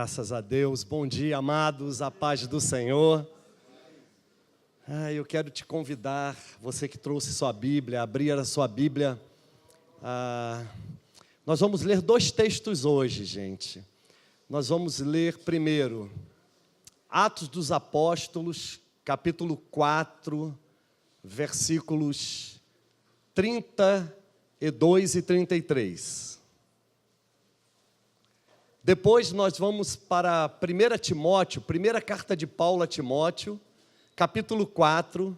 Graças a Deus. Bom dia, amados, a paz do Senhor. Eu quero te convidar, você que trouxe sua Bíblia, abrir a sua Bíblia. Nós vamos ler dois textos hoje, gente. Nós vamos ler primeiro Atos dos Apóstolos, capítulo 4, versículos 32 e 33. Depois nós vamos para 1 Timóteo, primeira carta de Paulo a Timóteo, capítulo 4,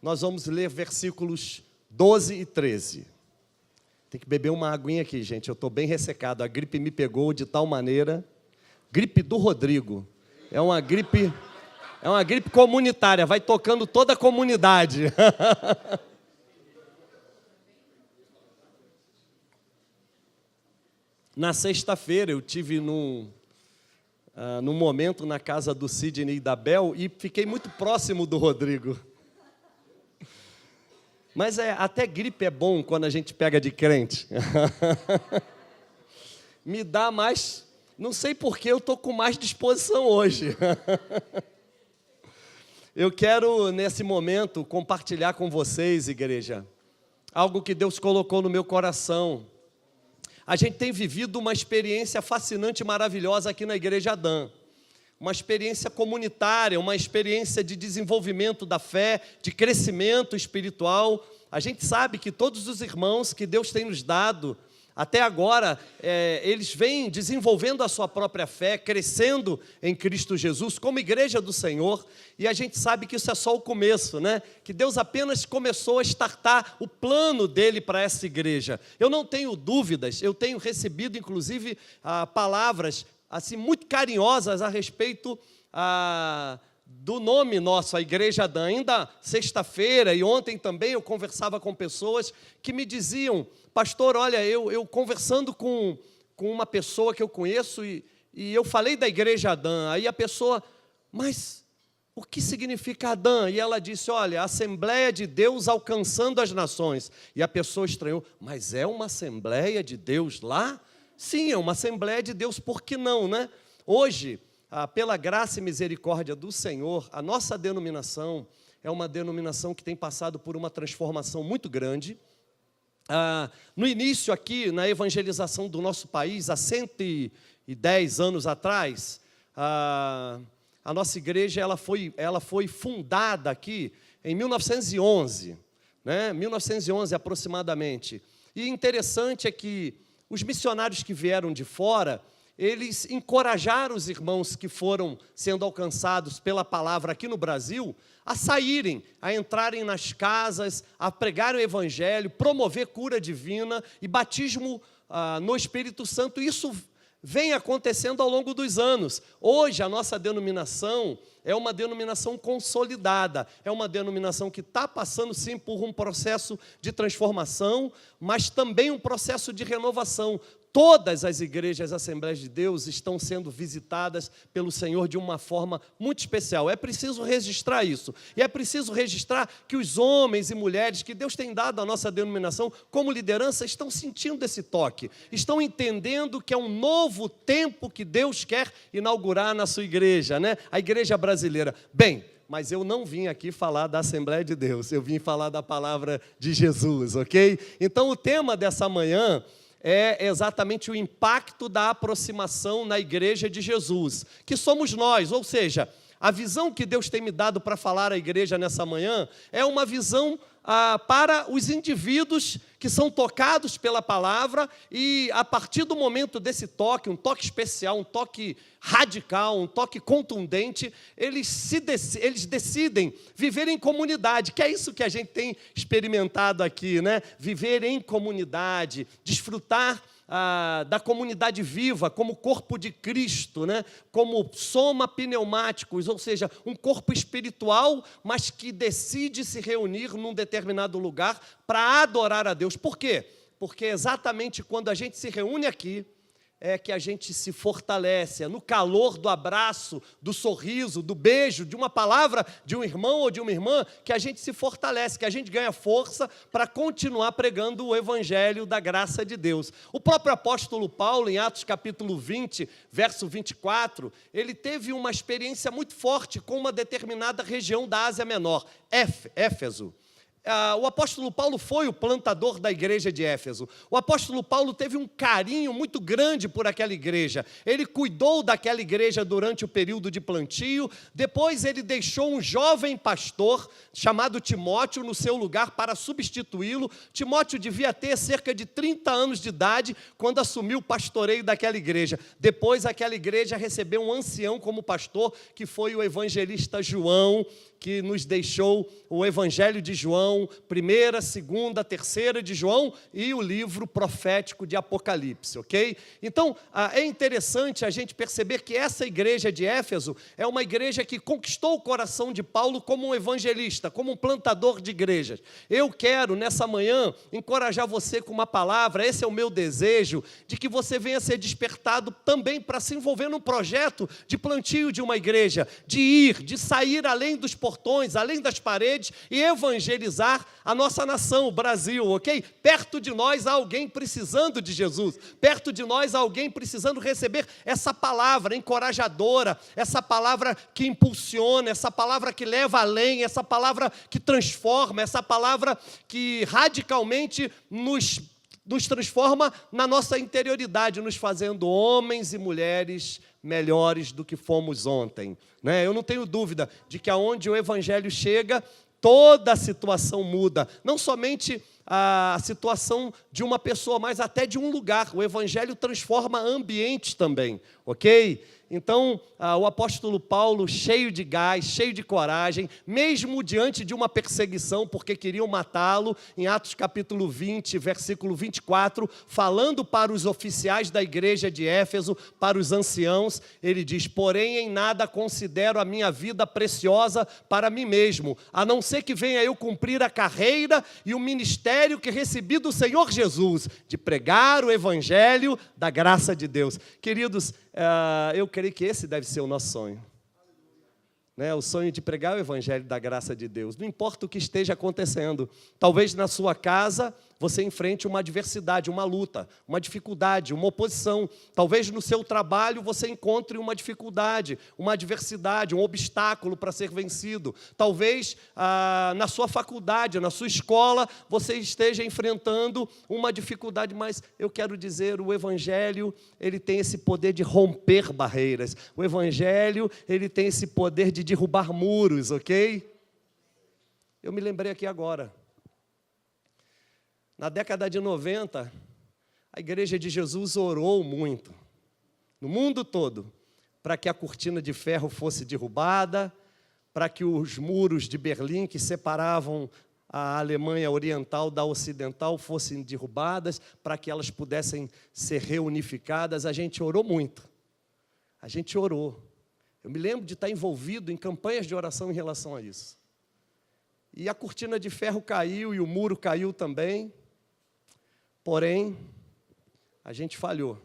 nós vamos ler versículos 12 e 13. Tem que beber uma aguinha aqui, gente, eu estou bem ressecado, a gripe me pegou de tal maneira. Gripe do Rodrigo, é uma gripe comunitária, vai tocando toda a comunidade. Na sexta-feira eu tive num momento na casa do Sidney e da Bel e fiquei muito próximo do Rodrigo. Mas até gripe é bom quando a gente pega de crente. Me dá mais, não sei porque eu estou com mais disposição hoje. Eu quero nesse momento compartilhar com vocês, igreja, algo que Deus colocou no meu coração. A gente tem vivido uma experiência fascinante e maravilhosa aqui na Igreja Adã. Uma experiência comunitária, uma experiência de desenvolvimento da fé, de crescimento espiritual. A gente sabe que todos os irmãos que Deus tem nos dado, até agora, eles vêm desenvolvendo a sua própria fé, crescendo em Cristo Jesus, como igreja do Senhor, e a gente sabe que isso é só o começo, né? Que Deus apenas começou a startar o plano dele para essa igreja. Eu não tenho dúvidas, eu tenho recebido, inclusive, palavras assim, muito carinhosas a respeito do nome nosso, a Igreja Adã. Ainda sexta-feira e ontem também eu conversava com pessoas que me diziam: pastor, olha, eu conversando com uma pessoa que eu conheço e eu falei da Igreja Adã. Aí a pessoa, mas o que significa Adã? E ela disse, olha, Assembleia de Deus alcançando as nações. E a pessoa estranhou, mas é uma Assembleia de Deus lá? Sim, é uma Assembleia de Deus, por que não, né? Hoje, pela graça e misericórdia do Senhor, a nossa denominação é uma denominação que tem passado por uma transformação muito grande. No início aqui, na evangelização do nosso país, há 110 anos atrás, a nossa igreja ela foi fundada aqui em 1911, né? 1911 aproximadamente. E interessante é que os missionários que vieram de fora, eles encorajaram os irmãos que foram sendo alcançados pela palavra aqui no Brasil a saírem, a entrarem nas casas, a pregar o evangelho, promover cura divina e batismo no Espírito Santo. Isso vem acontecendo ao longo dos anos. Hoje a nossa denominação é uma denominação consolidada, é uma denominação que está passando sim por um processo de transformação, mas também um processo de renovação. Todas as igrejas Assembleias de Deus estão sendo visitadas pelo Senhor de uma forma muito especial. É preciso registrar isso. E é preciso registrar que os homens e mulheres que Deus tem dado à nossa denominação como liderança estão sentindo esse toque. Estão entendendo que é um novo tempo que Deus quer inaugurar na sua igreja, né? A igreja brasileira. Bem, mas eu não vim aqui falar da Assembleia de Deus. Eu vim falar da palavra de Jesus, ok? Então o tema dessa manhã é exatamente o impacto da aproximação na igreja de Jesus, que somos nós, ou seja, a visão que Deus tem me dado para falar à igreja nessa manhã é uma visão para os indivíduos que são tocados pela palavra e a partir do momento desse toque, um toque especial, um toque radical, um toque contundente, eles decidem viver em comunidade, que é isso que a gente tem experimentado aqui, né? Viver em comunidade, desfrutar da comunidade viva, como corpo de Cristo, né? Como soma pneumáticos, ou seja, um corpo espiritual, mas que decide se reunir num determinado lugar para adorar a Deus. Por quê? Porque exatamente quando a gente se reúne aqui, é que a gente se fortalece, é no calor do abraço, do sorriso, do beijo, de uma palavra de um irmão ou de uma irmã, que a gente se fortalece, que a gente ganha força para continuar pregando o evangelho da graça de Deus. O próprio apóstolo Paulo, em Atos capítulo 20, verso 24, ele teve uma experiência muito forte com uma determinada região da Ásia Menor, Éfeso. O apóstolo Paulo foi o plantador da igreja de Éfeso. O apóstolo Paulo teve um carinho muito grande por aquela igreja. Ele cuidou daquela igreja durante o período de plantio. Depois ele deixou um jovem pastor chamado Timóteo no seu lugar para substituí-lo. Timóteo devia ter cerca de 30 anos de idade quando assumiu o pastoreio daquela igreja. Depois aquela igreja recebeu um ancião como pastor, que foi o evangelista João, que nos deixou o Evangelho de João, 1ª, 2ª, 3ª de João e o livro profético de Apocalipse, ok? Então, é interessante a gente perceber que essa igreja de Éfeso é uma igreja que conquistou o coração de Paulo como um evangelista, como um plantador de igrejas. Eu quero, nessa manhã, encorajar você com uma palavra, esse é o meu desejo, de que você venha ser despertado também para se envolver num projeto de plantio de uma igreja, de sair além dos portões, além das paredes e evangelizar a nossa nação, o Brasil, ok? Perto de nós há alguém precisando de Jesus, perto de nós há alguém precisando receber essa palavra encorajadora, essa palavra que impulsiona, essa palavra que leva além, essa palavra que transforma, essa palavra que radicalmente nos transforma na nossa interioridade, nos fazendo homens e mulheres melhores do que fomos ontem, né? Eu não tenho dúvida de que aonde o evangelho chega, toda a situação muda, não somente a situação de uma pessoa, mas até de um lugar. O evangelho transforma ambientes também, ok? Então, o apóstolo Paulo, cheio de gás, cheio de coragem, mesmo diante de uma perseguição, porque queriam matá-lo, em Atos capítulo 20, versículo 24, falando para os oficiais da igreja de Éfeso, para os anciãos, ele diz: porém em nada considero a minha vida preciosa para mim mesmo, a não ser que venha eu cumprir a carreira e o ministério que recebi do Senhor Jesus, de pregar o evangelho da graça de Deus. Queridos, eu creio que esse deve ser o nosso sonho, né? O sonho de pregar o evangelho da graça de Deus. Não importa o que esteja acontecendo, talvez na sua casa você enfrente uma adversidade, uma luta, uma dificuldade, uma oposição. Talvez no seu trabalho você encontre uma dificuldade, uma adversidade, um obstáculo para ser vencido. Talvez na sua faculdade, na sua escola, você esteja enfrentando uma dificuldade, mas eu quero dizer, o evangelho, ele tem esse poder de romper barreiras. O evangelho, ele tem esse poder de derrubar muros, ok? Eu me lembrei aqui agora. Na década de 90, a Igreja de Jesus orou muito, no mundo todo, para que a cortina de ferro fosse derrubada, para que os muros de Berlim, que separavam a Alemanha oriental da ocidental, fossem derrubadas, para que elas pudessem ser reunificadas. A gente orou muito, a gente orou. Eu me lembro de estar envolvido em campanhas de oração em relação a isso. E a cortina de ferro caiu e o muro caiu também. Porém, a gente falhou,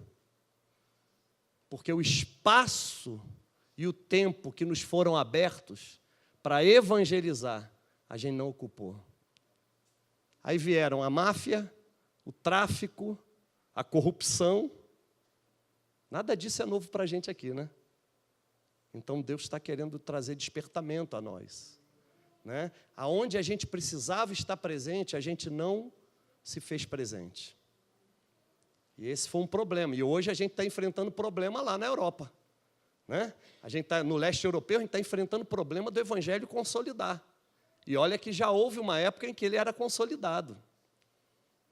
porque o espaço e o tempo que nos foram abertos para evangelizar, a gente não ocupou. Aí vieram a máfia, o tráfico, a corrupção. Nada disso é novo para a gente aqui, né? Então Deus está querendo trazer despertamento a nós, né? Aonde a gente precisava estar presente, a gente não se fez presente. E esse foi um problema. E hoje a gente está enfrentando problema lá na Europa, né? A gente está no leste europeu, a gente está enfrentando o problema do evangelho consolidar. E olha que já houve uma época em que ele era consolidado,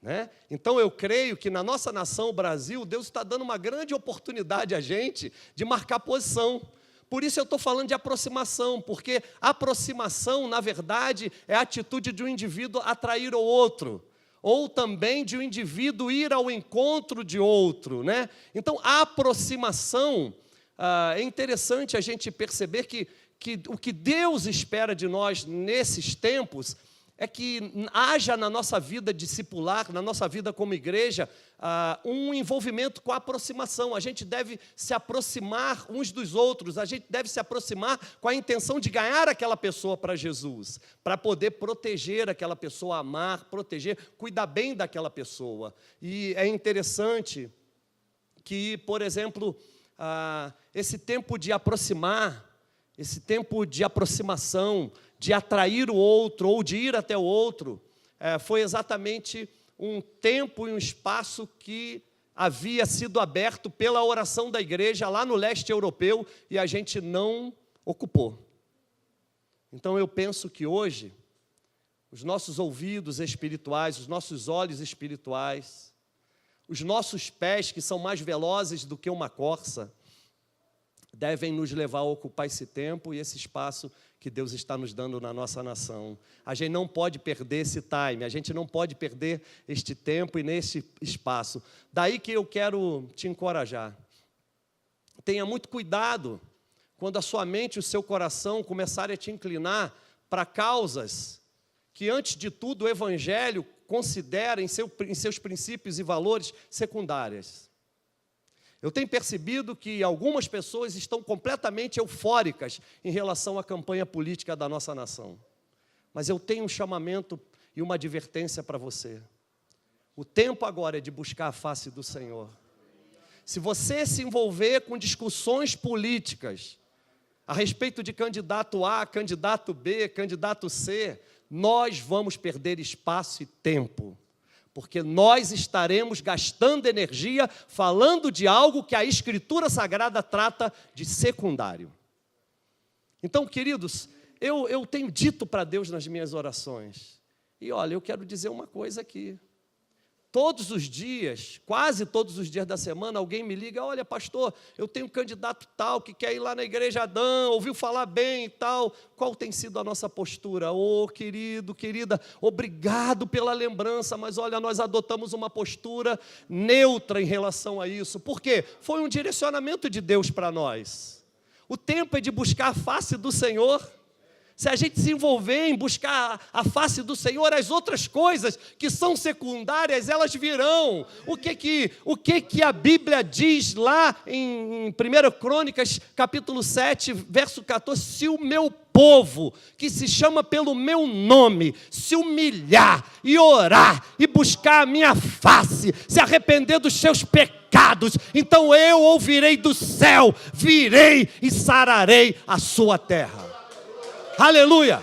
né? Então eu creio que na nossa nação, o Brasil, Deus está dando uma grande oportunidade a gente de marcar posição. Por isso eu estou falando de aproximação, porque aproximação, na verdade, é a atitude de um indivíduo atrair o outro, ou também de um indivíduo ir ao encontro de outro, né? Então, a aproximação, é interessante a gente perceber que o que Deus espera de nós nesses tempos é que haja na nossa vida discipular, na nossa vida como igreja, um envolvimento com a aproximação. A gente deve se aproximar uns dos outros, a gente deve se aproximar com a intenção de ganhar aquela pessoa para Jesus, para poder proteger aquela pessoa, amar, proteger, cuidar bem daquela pessoa. E é interessante que, por exemplo, esse tempo de aproximar, esse tempo de aproximação, de atrair o outro ou de ir até o outro, foi exatamente um tempo e um espaço que havia sido aberto pela oração da igreja lá no leste europeu e a gente não ocupou. Então eu penso que hoje, os nossos ouvidos espirituais, os nossos olhos espirituais, os nossos pés, que são mais velozes do que uma corça, devem nos levar a ocupar esse tempo e esse espaço que Deus está nos dando na nossa nação. A gente não pode perder esse time, a gente não pode perder este tempo e nesse espaço. Daí que eu quero te encorajar. Tenha muito cuidado quando a sua mente e o seu coração começarem a te inclinar para causas que, antes de tudo, o Evangelho considera em seus princípios e valores secundárias. Eu tenho percebido que algumas pessoas estão completamente eufóricas em relação à campanha política da nossa nação. Mas eu tenho um chamamento e uma advertência para você. O tempo agora é de buscar a face do Senhor. Se você se envolver com discussões políticas a respeito de candidato A, candidato B, candidato C, nós vamos perder espaço e tempo. Porque nós estaremos gastando energia falando de algo que a Escritura Sagrada trata de secundário. Então, queridos, eu tenho dito para Deus nas minhas orações, e olha, eu quero dizer uma coisa aqui. Todos os dias, quase todos os dias da semana, alguém me liga: olha, pastor, eu tenho um candidato tal que quer ir lá na igreja Adão, ouviu falar bem e tal. Qual tem sido a nossa postura? Oh, querido, querida, obrigado pela lembrança, mas olha, nós adotamos uma postura neutra em relação a isso. Por quê? Foi um direcionamento de Deus para nós. O tempo é de buscar a face do Senhor. Se a gente se envolver em buscar a face do Senhor, as outras coisas que são secundárias, elas virão. O que a Bíblia diz lá em 1 Crônicas, capítulo 7, verso 14? Se o meu povo, que se chama pelo meu nome, se humilhar e orar e buscar a minha face, se arrepender dos seus pecados, então eu ouvirei do céu, virei e sararei a sua terra. Aleluia!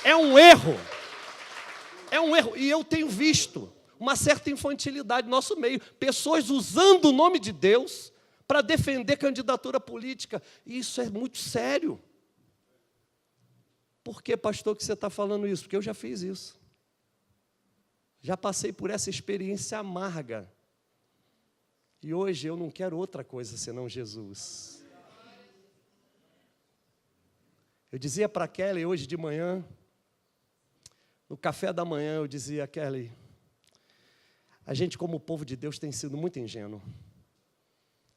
É um erro, e eu tenho visto uma certa infantilidade no nosso meio, pessoas usando o nome de Deus para defender candidatura política. Isso é muito sério. Por que, pastor, que você está falando isso? Porque eu já fiz isso. Já passei por essa experiência amarga. E hoje eu não quero outra coisa senão Jesus. Eu dizia para a Kelly hoje de manhã, no café da manhã, eu dizia: Kelly, a gente como povo de Deus tem sido muito ingênuo.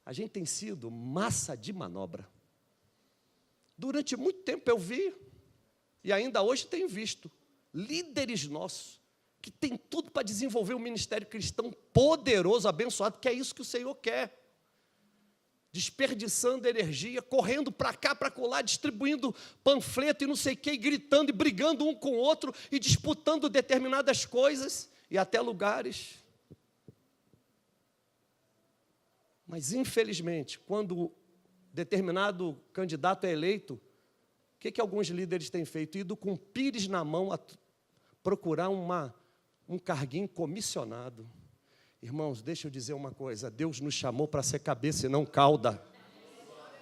A gente tem sido massa de manobra. Durante muito tempo eu vi, e ainda hoje tenho visto, líderes nossos, que têm tudo para desenvolver um ministério cristão poderoso, abençoado, que é isso que o Senhor quer. Desperdiçando energia, correndo para cá, para colar, distribuindo panfleto e não sei o que, e gritando e brigando um com o outro, e disputando determinadas coisas, e até lugares. Mas, infelizmente, quando determinado candidato é eleito, o que alguns líderes têm feito? Ido com pires na mão a procurar um carguinho comissionado. Irmãos, deixa eu dizer uma coisa, Deus nos chamou para ser cabeça e não cauda.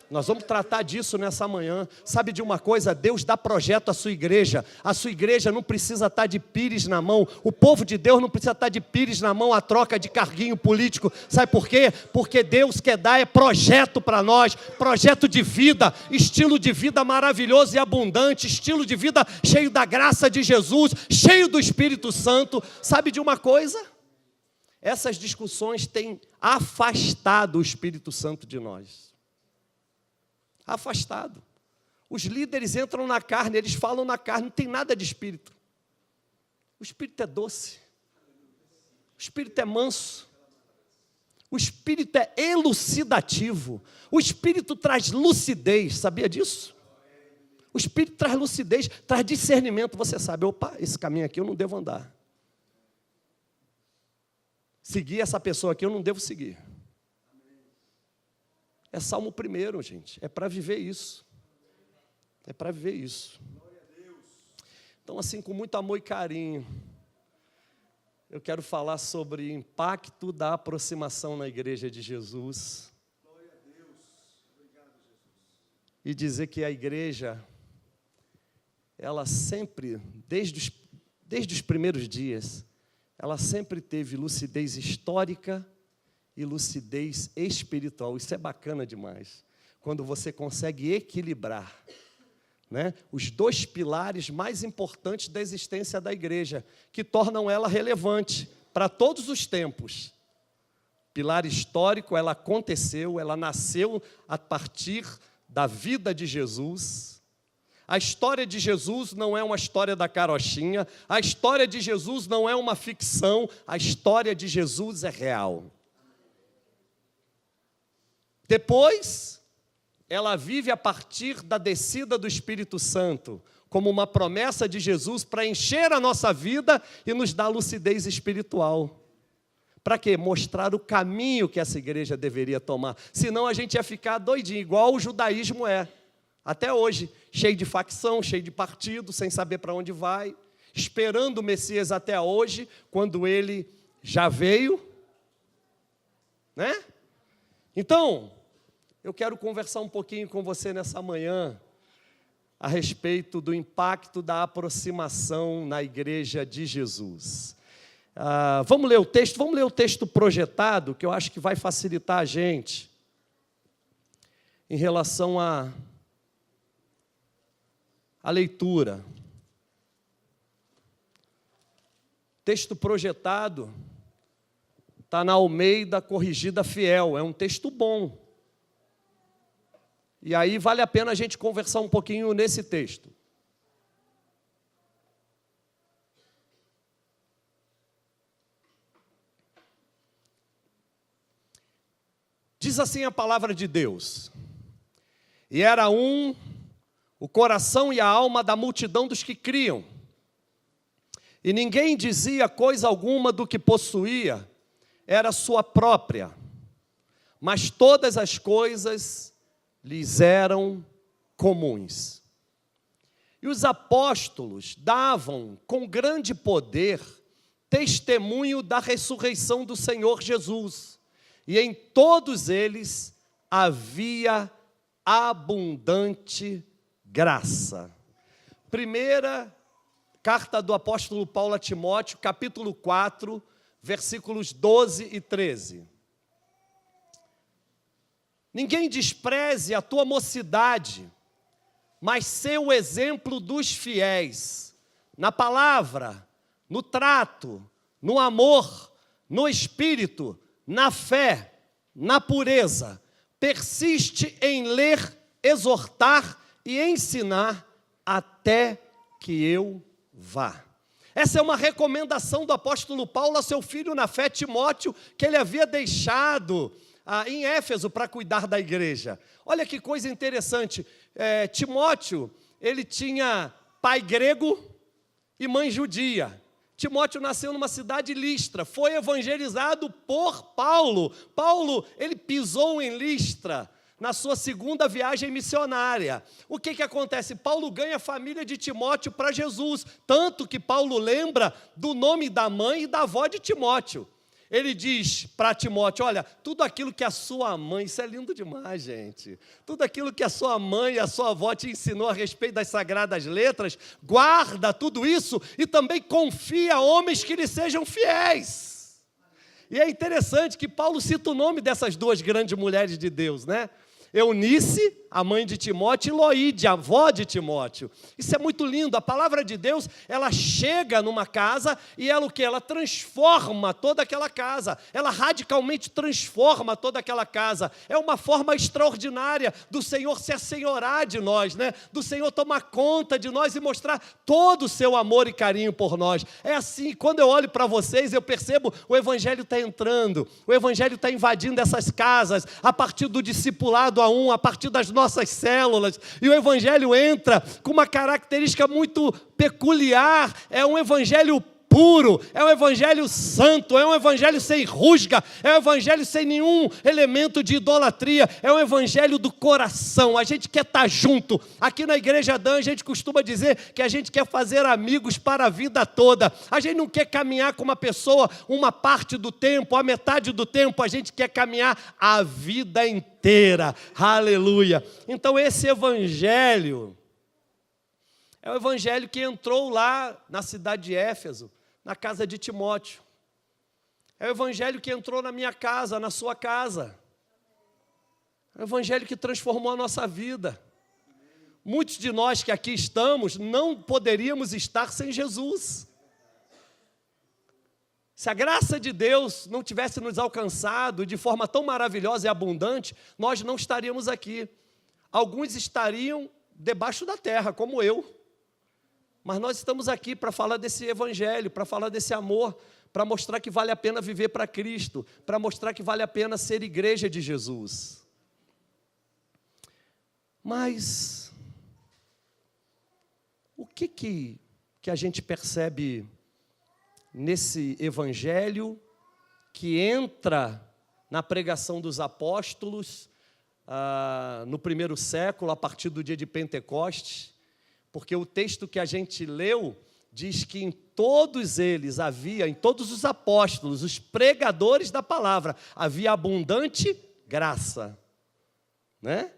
Nós vamos tratar disso nessa manhã. Sabe de uma coisa? Deus dá projeto à sua igreja. A sua igreja não precisa estar de pires na mão. O povo de Deus não precisa estar de pires na mão a troca de carguinho político. Sabe por quê? Porque Deus quer dar projeto para nós. Projeto de vida, estilo de vida maravilhoso e abundante, estilo de vida cheio da graça de Jesus, cheio do Espírito Santo. Sabe de uma coisa? Essas discussões têm afastado o Espírito Santo de nós. Afastado. Os líderes entram na carne, eles falam na carne, não tem nada de espírito. O espírito é doce. O espírito é manso. O espírito é elucidativo. O espírito traz lucidez, sabia disso? O espírito traz lucidez, traz discernimento. Você sabe, opa, esse caminho aqui eu não devo andar. Seguir essa pessoa aqui eu não devo seguir. É Salmo 1, gente. É para viver isso. É para viver isso. Então, assim, com muito amor e carinho, eu quero falar sobre o impacto da aproximação na igreja de Jesus. E dizer que a igreja, ela sempre, desde os primeiros dias, ela sempre teve lucidez histórica e lucidez espiritual. Isso é bacana demais. Quando você consegue equilibrar, né, os dois pilares mais importantes da existência da igreja, que tornam ela relevante para todos os tempos. Pilar histórico, ela aconteceu, ela nasceu a partir da vida de Jesus. A história de Jesus não é uma história da carochinha, a história de Jesus não é uma ficção, a história de Jesus é real. Depois, ela vive a partir da descida do Espírito Santo, como uma promessa de Jesus para encher a nossa vida e nos dar lucidez espiritual. Para quê? Mostrar o caminho que essa igreja deveria tomar. Senão a gente ia ficar doidinho, igual o judaísmo é. Até hoje, cheio de facção, cheio de partido, sem saber para onde vai, esperando o Messias até hoje, quando ele já veio, né? Então, eu quero conversar um pouquinho com você nessa manhã a respeito do impacto da aproximação na igreja de Jesus. Vamos ler o texto projetado, que eu acho que vai facilitar a gente em relação à leitura. Texto projetado está na Almeida Corrigida Fiel, é um texto bom. E aí vale a pena a gente conversar um pouquinho nesse texto. Diz assim a palavra de Deus: e era o coração e a alma da multidão dos que criam, e ninguém dizia coisa alguma do que possuía, era sua própria, mas todas as coisas lhes eram comuns. E os apóstolos davam com grande poder testemunho da ressurreição do Senhor Jesus, e em todos eles havia abundante graça. Primeira carta do apóstolo Paulo a Timóteo, capítulo 4, versículos 12 e 13. Ninguém despreze a tua mocidade, mas sê o exemplo dos fiéis, na palavra, no trato, no amor, no espírito, na fé, na pureza. Persiste em ler, exortar e ensinar até que eu vá. Essa é uma recomendação do apóstolo Paulo a seu filho na fé, Timóteo, que ele havia deixado em Éfeso para cuidar da igreja. Olha que coisa interessante. Timóteo, ele tinha pai grego e mãe judia. Timóteo nasceu numa cidade Listra, foi evangelizado por Paulo. Paulo, ele pisou em Listra na sua segunda viagem missionária. O que acontece? Paulo ganha a família de Timóteo para Jesus, tanto que Paulo lembra do nome da mãe e da avó de Timóteo. Ele diz para Timóteo: olha, tudo aquilo que a sua mãe, isso é lindo demais, gente, tudo aquilo que a sua mãe e a sua avó te ensinou a respeito das sagradas letras, guarda tudo isso e também confia a homens que lhe sejam fiéis. E é interessante que Paulo cita o nome dessas duas grandes mulheres de Deus, né? Eunice a mãe de Timóteo, e Loide, a avó de Timóteo. Isso é muito lindo. A palavra de Deus, ela chega numa casa e ela o quê? Ela transforma toda aquela casa. Ela radicalmente transforma toda aquela casa. É uma forma extraordinária do Senhor se assenhorar de nós, né? Do Senhor tomar conta de nós e mostrar todo o seu amor e carinho por nós. É assim, quando eu olho para vocês, eu percebo o Evangelho está entrando, o Evangelho está invadindo essas casas, a partir do discipulado a um, a partir das nossas células, e o Evangelho entra com uma característica muito peculiar, é um Evangelho puro, é um Evangelho santo, é um Evangelho sem rusga, é um Evangelho sem nenhum elemento de idolatria, é um Evangelho do coração. A gente quer estar junto. Aqui na Igreja Dan, a gente costuma dizer que a gente quer fazer amigos para a vida toda. A gente não quer caminhar com uma pessoa uma parte do tempo, a metade do tempo, a gente quer caminhar a vida inteira. Aleluia! Então esse Evangelho é o Evangelho que entrou lá na cidade de Éfeso, na casa de Timóteo. É o Evangelho que entrou na minha casa, na sua casa. É o Evangelho que transformou a nossa vida. Muitos de nós que aqui estamos não poderíamos estar sem Jesus. Se a graça de Deus não tivesse nos alcançado de forma tão maravilhosa e abundante, nós não estaríamos aqui. Alguns estariam debaixo da terra, como eu. Mas nós estamos aqui para falar desse Evangelho, para falar desse amor, para mostrar que vale a pena viver para Cristo, para mostrar que vale a pena ser igreja de Jesus. Mas o que a gente percebe nesse Evangelho que entra na pregação dos apóstolos no primeiro século, a partir do dia de Pentecostes? Porque o texto que a gente leu diz que em todos eles havia, em todos os apóstolos, os pregadores da palavra, havia abundante graça, né?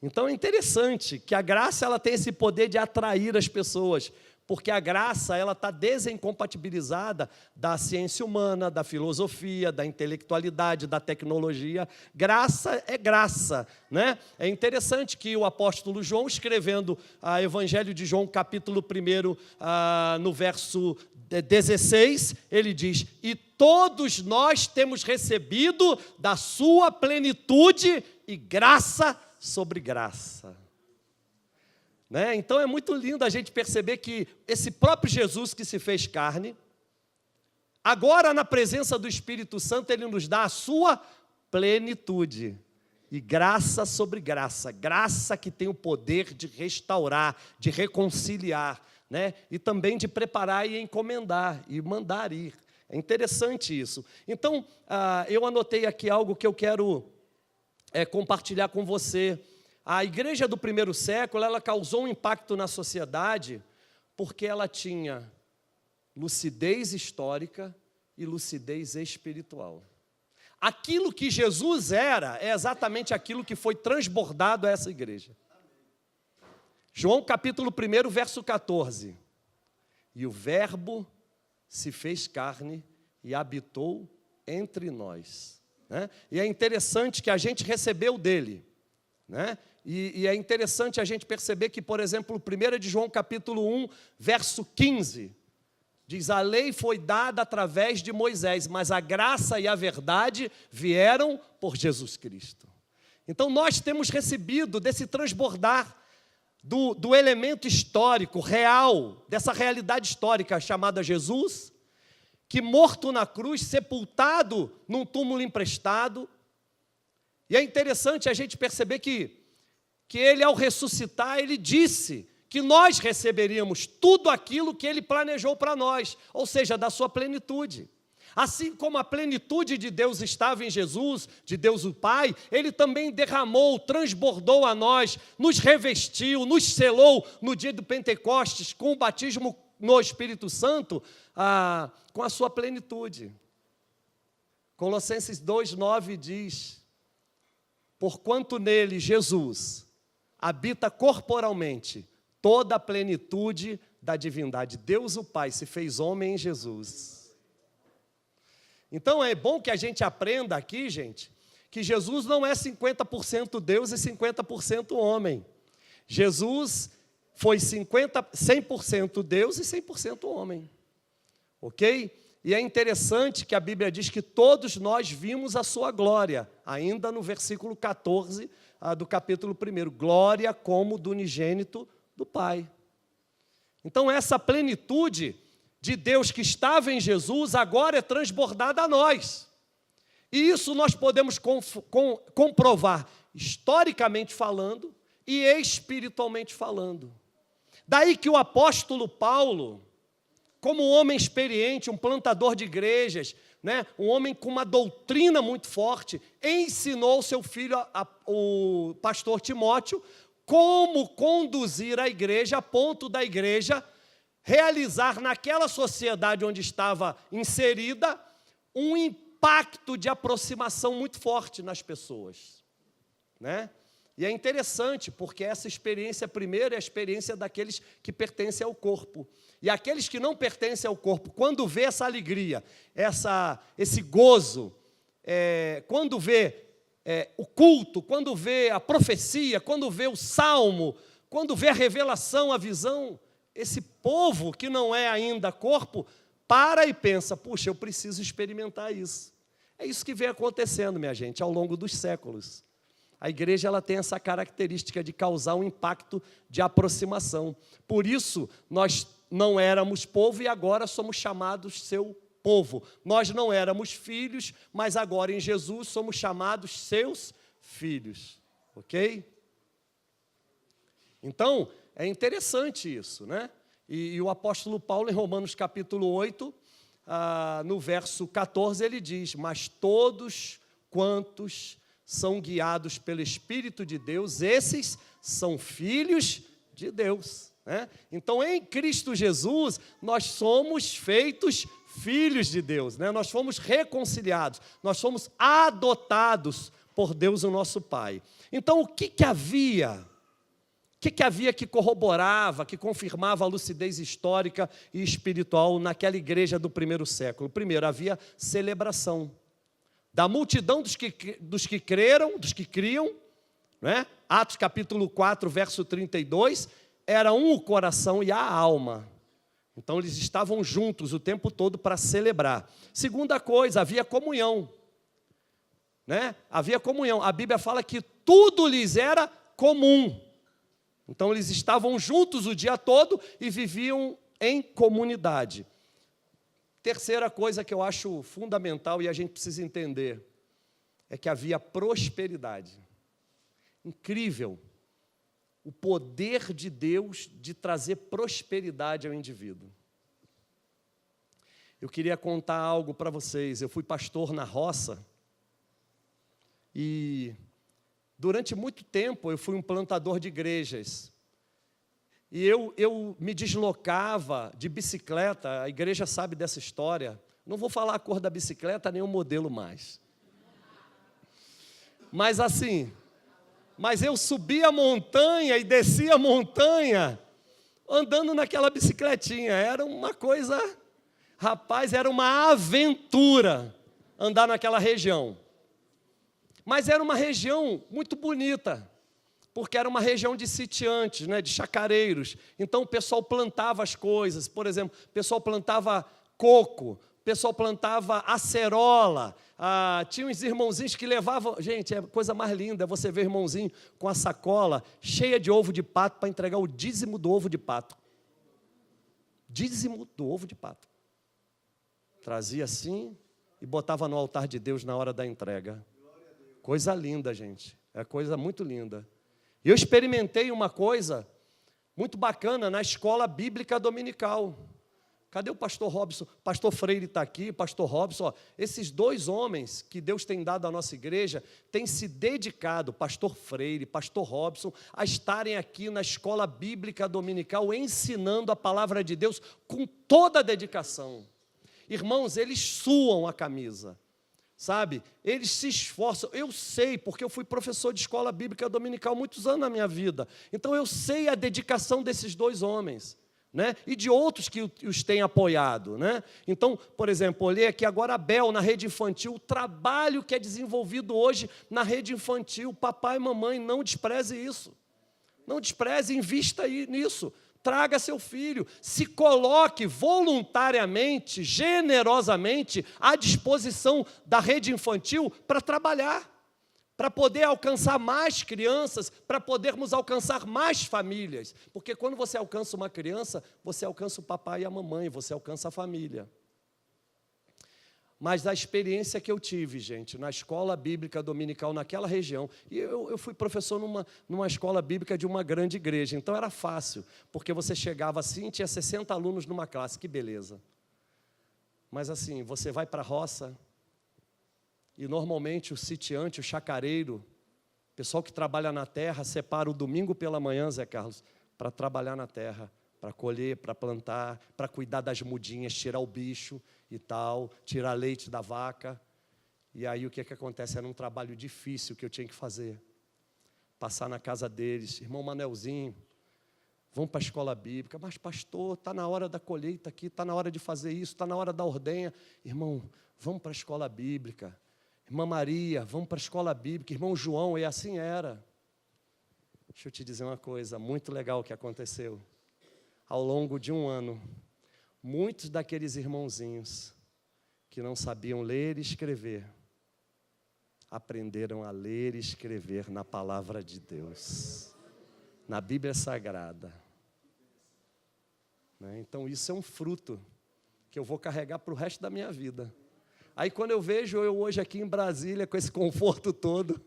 Então é interessante que a graça ela tem esse poder de atrair as pessoas, porque a graça ela está desincompatibilizada da ciência humana, da filosofia, da intelectualidade, da tecnologia. Graça é graça, né? É interessante que o apóstolo João, escrevendo o Evangelho de João, capítulo 1, no verso 16, ele diz: e todos nós temos recebido da sua plenitude e graça sobre graça. Né? Então é muito lindo a gente perceber que esse próprio Jesus que se fez carne, agora na presença do Espírito Santo, Ele nos dá a sua plenitude. E graça sobre graça, graça que tem o poder de restaurar, de reconciliar, né? E também de preparar e encomendar e mandar ir. É interessante isso. Então, eu anotei aqui algo que eu quero compartilhar com você. A igreja do primeiro século, ela causou um impacto na sociedade porque ela tinha lucidez histórica e lucidez espiritual. Aquilo que Jesus era é exatamente aquilo que foi transbordado a essa igreja. João capítulo 1, verso 14. E o Verbo se fez carne e habitou entre nós. Né? E é interessante que a gente recebeu dele, né? E é interessante a gente perceber que, por exemplo, 1 de João capítulo 1, verso 15, diz: a lei foi dada através de Moisés, mas a graça e a verdade vieram por Jesus Cristo. Então nós temos recebido desse transbordar do elemento histórico, real, dessa realidade histórica chamada Jesus, que morto na cruz, sepultado num túmulo emprestado. E é interessante a gente perceber que ele, ao ressuscitar, ele disse que nós receberíamos tudo aquilo que ele planejou para nós, ou seja, da sua plenitude. Assim como a plenitude de Deus estava em Jesus, de Deus o Pai, ele também derramou, transbordou a nós, nos revestiu, nos selou no dia do Pentecostes, com o batismo no Espírito Santo, com a sua plenitude. Colossenses 2,9 diz: porquanto nele, Jesus, habita corporalmente toda a plenitude da divindade. Deus o Pai se fez homem em Jesus. Então é bom que a gente aprenda aqui, gente, que Jesus não é 50% Deus e 50% homem. Jesus foi 100% Deus e 100% homem. Ok? E é interessante que a Bíblia diz que todos nós vimos a sua glória, ainda no versículo 14 do capítulo 1. Glória como do unigênito do Pai. Então essa plenitude de Deus que estava em Jesus, agora é transbordada a nós. E isso nós podemos comprovar, historicamente falando e espiritualmente falando. Daí que o apóstolo Paulo, como um homem experiente, um plantador de igrejas, né, um homem com uma doutrina muito forte, ensinou ao seu filho, o pastor Timóteo, como conduzir a igreja a ponto da igreja realizar naquela sociedade onde estava inserida um impacto de aproximação muito forte nas pessoas, né? E é interessante, porque essa experiência primeiro é a experiência daqueles que pertencem ao corpo. E aqueles que não pertencem ao corpo, quando vê essa alegria, esse gozo, quando vê o culto, quando vê a profecia, quando vê o salmo, quando vê a revelação, a visão, esse povo que não é ainda corpo, para e pensa, puxa, eu preciso experimentar isso. É isso que vem acontecendo, minha gente, ao longo dos séculos. A igreja ela tem essa característica de causar um impacto de aproximação. Por isso, nós não éramos povo e agora somos chamados seu povo. Nós não éramos filhos, mas agora em Jesus somos chamados seus filhos. Ok? Então, é interessante isso, né? E o apóstolo Paulo, em Romanos capítulo 8, no verso 14, ele diz, mas todos quantos são guiados pelo Espírito de Deus, esses são filhos de Deus, né? Então, em Cristo Jesus, nós somos feitos filhos de Deus, né? Nós fomos reconciliados, nós fomos adotados por Deus, o nosso Pai. Então, o que havia? O que havia que corroborava, que confirmava a lucidez histórica e espiritual naquela igreja do primeiro século? Primeiro, havia celebração da multidão dos que creram, dos que criam, né? Atos capítulo 4, verso 32, era um o coração e a alma. Então, eles estavam juntos o tempo todo para celebrar. Segunda coisa, havia comunhão, né? Havia comunhão. A Bíblia fala que tudo lhes era comum. Então, eles estavam juntos o dia todo e viviam em comunidade. Terceira coisa que eu acho fundamental e a gente precisa entender é que havia prosperidade. Incrível o poder de Deus de trazer prosperidade ao indivíduo. Eu queria contar algo para vocês. Eu fui pastor na roça e durante muito tempo eu fui um plantador de igrejas. E eu me deslocava de bicicleta, a igreja sabe dessa história. Não vou falar a cor da bicicleta, nem o modelo mais. Mas assim, eu subia a montanha e descia a montanha, andando naquela bicicletinha. Era uma coisa, rapaz, era uma aventura andar naquela região. Mas era uma região muito bonita, porque era uma região de sitiantes, né, de chacareiros. Então o pessoal plantava as coisas, por exemplo, o pessoal plantava coco, o pessoal plantava acerola, tinha uns irmãozinhos que levavam... Gente, é a coisa mais linda, você ver irmãozinho com a sacola cheia de ovo de pato para entregar o dízimo do ovo de pato. Dízimo do ovo de pato. Trazia assim e botava no altar de Deus na hora da entrega. Coisa linda, gente, é coisa muito linda. Eu experimentei uma coisa muito bacana na escola bíblica dominical. Cadê o pastor Robson? Pastor Freire está aqui, pastor Robson. Ó, esses dois homens que Deus tem dado à nossa igreja têm se dedicado, pastor Freire, pastor Robson, a estarem aqui na escola bíblica dominical ensinando a palavra de Deus com toda a dedicação. Irmãos, eles suam a camisa. Sabe, eles se esforçam, eu sei, porque eu fui professor de escola bíblica dominical muitos anos na minha vida, então eu sei a dedicação desses dois homens, né? E de outros que os têm apoiado, né? Então, por exemplo, olhei aqui agora a Bel na rede infantil, o trabalho que é desenvolvido hoje na rede infantil. Papai e mamãe, não despreze isso. Não despreze, invista aí nisso. Traga seu filho, se coloque voluntariamente, generosamente, à disposição da rede infantil para trabalhar, para poder alcançar mais crianças, para podermos alcançar mais famílias. Porque quando você alcança uma criança, você alcança o papai e a mamãe, você alcança a família. Mas a experiência que eu tive, gente, na escola bíblica dominical naquela região, e eu fui professor numa escola bíblica de uma grande igreja, então era fácil, porque você chegava assim, tinha 60 alunos numa classe, que beleza. Mas assim, você vai para a roça, e normalmente o sitiante, o chacareiro, o pessoal que trabalha na terra, separa o domingo pela manhã, Zé Carlos, para trabalhar na terra, para colher, para plantar, para cuidar das mudinhas, tirar o bicho e tal, tirar leite da vaca. E aí o que acontece? Era um trabalho difícil que eu tinha que fazer. Passar na casa deles, irmão Manelzinho, vamos para a escola bíblica. Mas pastor, está na hora da colheita aqui, está na hora de fazer isso, está na hora da ordenha. Irmão, vamos para a escola bíblica. Irmã Maria, vamos para a escola bíblica. Irmão João, e assim era. Deixa eu te dizer uma coisa muito legal que aconteceu. Ao longo de um ano, muitos daqueles irmãozinhos que não sabiam ler e escrever, aprenderam a ler e escrever na palavra de Deus, na Bíblia Sagrada. Então isso é um fruto que eu vou carregar para o resto da minha vida. Aí quando eu vejo eu hoje aqui em Brasília, com esse conforto todo,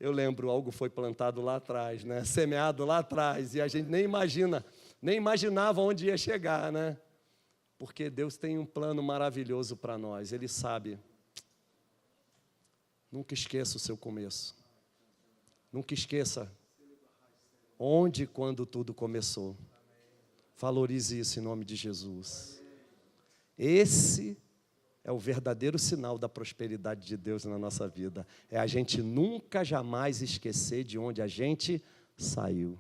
eu lembro, algo foi plantado lá atrás, né? Semeado lá atrás, e a gente nem imaginava onde ia chegar, né? Porque Deus tem um plano maravilhoso para nós, Ele sabe. Nunca esqueça o seu começo. Nunca esqueça onde e quando tudo começou. Valorize isso em nome de Jesus. Esse é o verdadeiro sinal da prosperidade de Deus na nossa vida. É a gente nunca, jamais esquecer de onde a gente saiu.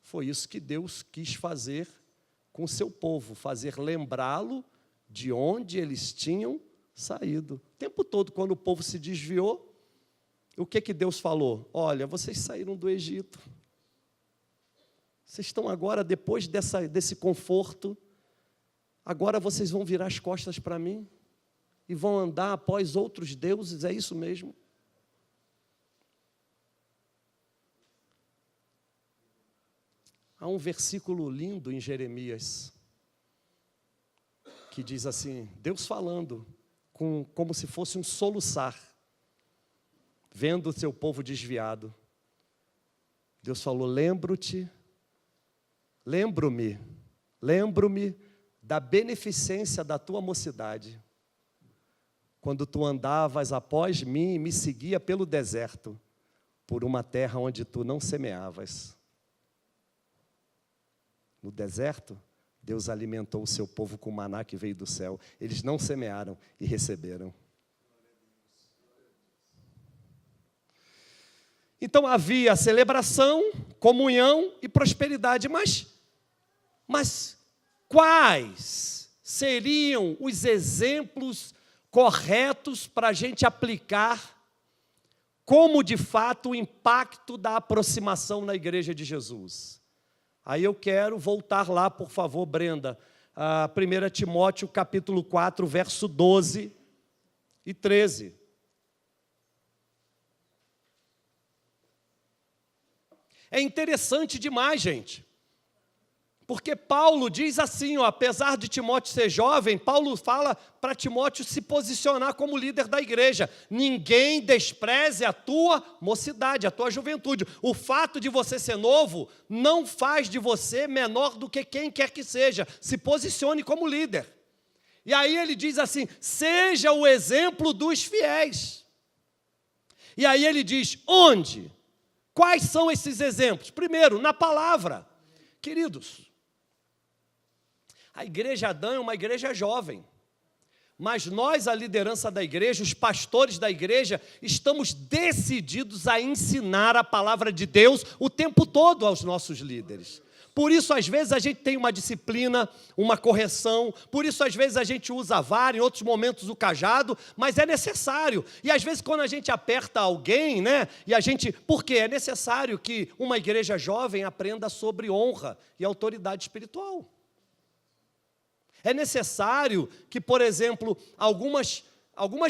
Foi isso que Deus quis fazer com o seu povo, fazer lembrá-lo de onde eles tinham saído. O tempo todo, quando o povo se desviou, o que Deus falou? Olha, vocês saíram do Egito. Vocês estão agora, depois desse conforto, agora vocês vão virar as costas para mim e vão andar após outros deuses, é isso mesmo? Há um versículo lindo em Jeremias, que diz assim, Deus falando, como se fosse um soluçar, vendo o seu povo desviado. Deus falou, lembro-me da beneficência da tua mocidade, quando tu andavas após mim e me seguia pelo deserto, por uma terra onde tu não semeavas. No deserto, Deus alimentou o seu povo com maná que veio do céu. Eles não semearam e receberam. Então havia celebração, comunhão e prosperidade, mas quais seriam os exemplos corretos para a gente aplicar como de fato o impacto da aproximação na igreja de Jesus? Aí eu quero voltar lá, por favor, Brenda, a 1 Timóteo capítulo 4, verso 12 e 13. É interessante demais, gente. Porque Paulo diz assim, apesar de Timóteo ser jovem, Paulo fala para Timóteo se posicionar como líder da igreja. Ninguém despreze a tua mocidade, a tua juventude. O fato de você ser novo não faz de você menor do que quem quer que seja. Se posicione como líder. E aí ele diz assim, seja o exemplo dos fiéis. E aí ele diz, onde? Quais são esses exemplos? Primeiro, na palavra. Queridos, a igreja Adã é uma igreja jovem, Mas nós, a liderança da igreja, os pastores da igreja, estamos decididos a ensinar a palavra de Deus o tempo todo aos nossos líderes. Por isso, às vezes, a gente tem uma disciplina, uma correção. Por isso, às vezes, a gente usa a vara, em outros momentos o cajado, mas é necessário. E, às vezes, quando a gente aperta alguém, né? Por quê? É necessário que uma igreja jovem aprenda sobre honra e autoridade espiritual. É necessário que, por exemplo, algumas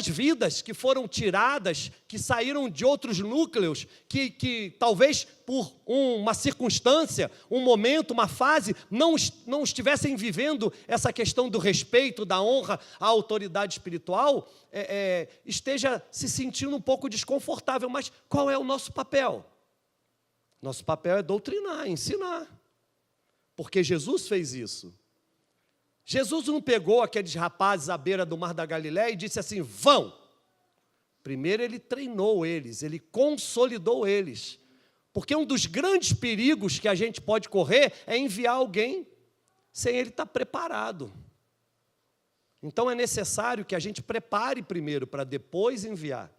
vidas que foram tiradas, que saíram de outros núcleos, que talvez por uma circunstância, um momento, uma fase, não estivessem vivendo essa questão do respeito, da honra à autoridade espiritual, esteja se sentindo um pouco desconfortável. Mas qual é o nosso papel? Nosso papel é doutrinar, ensinar. Porque Jesus fez isso. Jesus não pegou aqueles rapazes à beira do mar da Galileia e disse assim, vão. Primeiro ele treinou eles, ele consolidou eles. Porque um dos grandes perigos que a gente pode correr é enviar alguém sem ele estar preparado. Então é necessário que a gente prepare primeiro para depois enviar.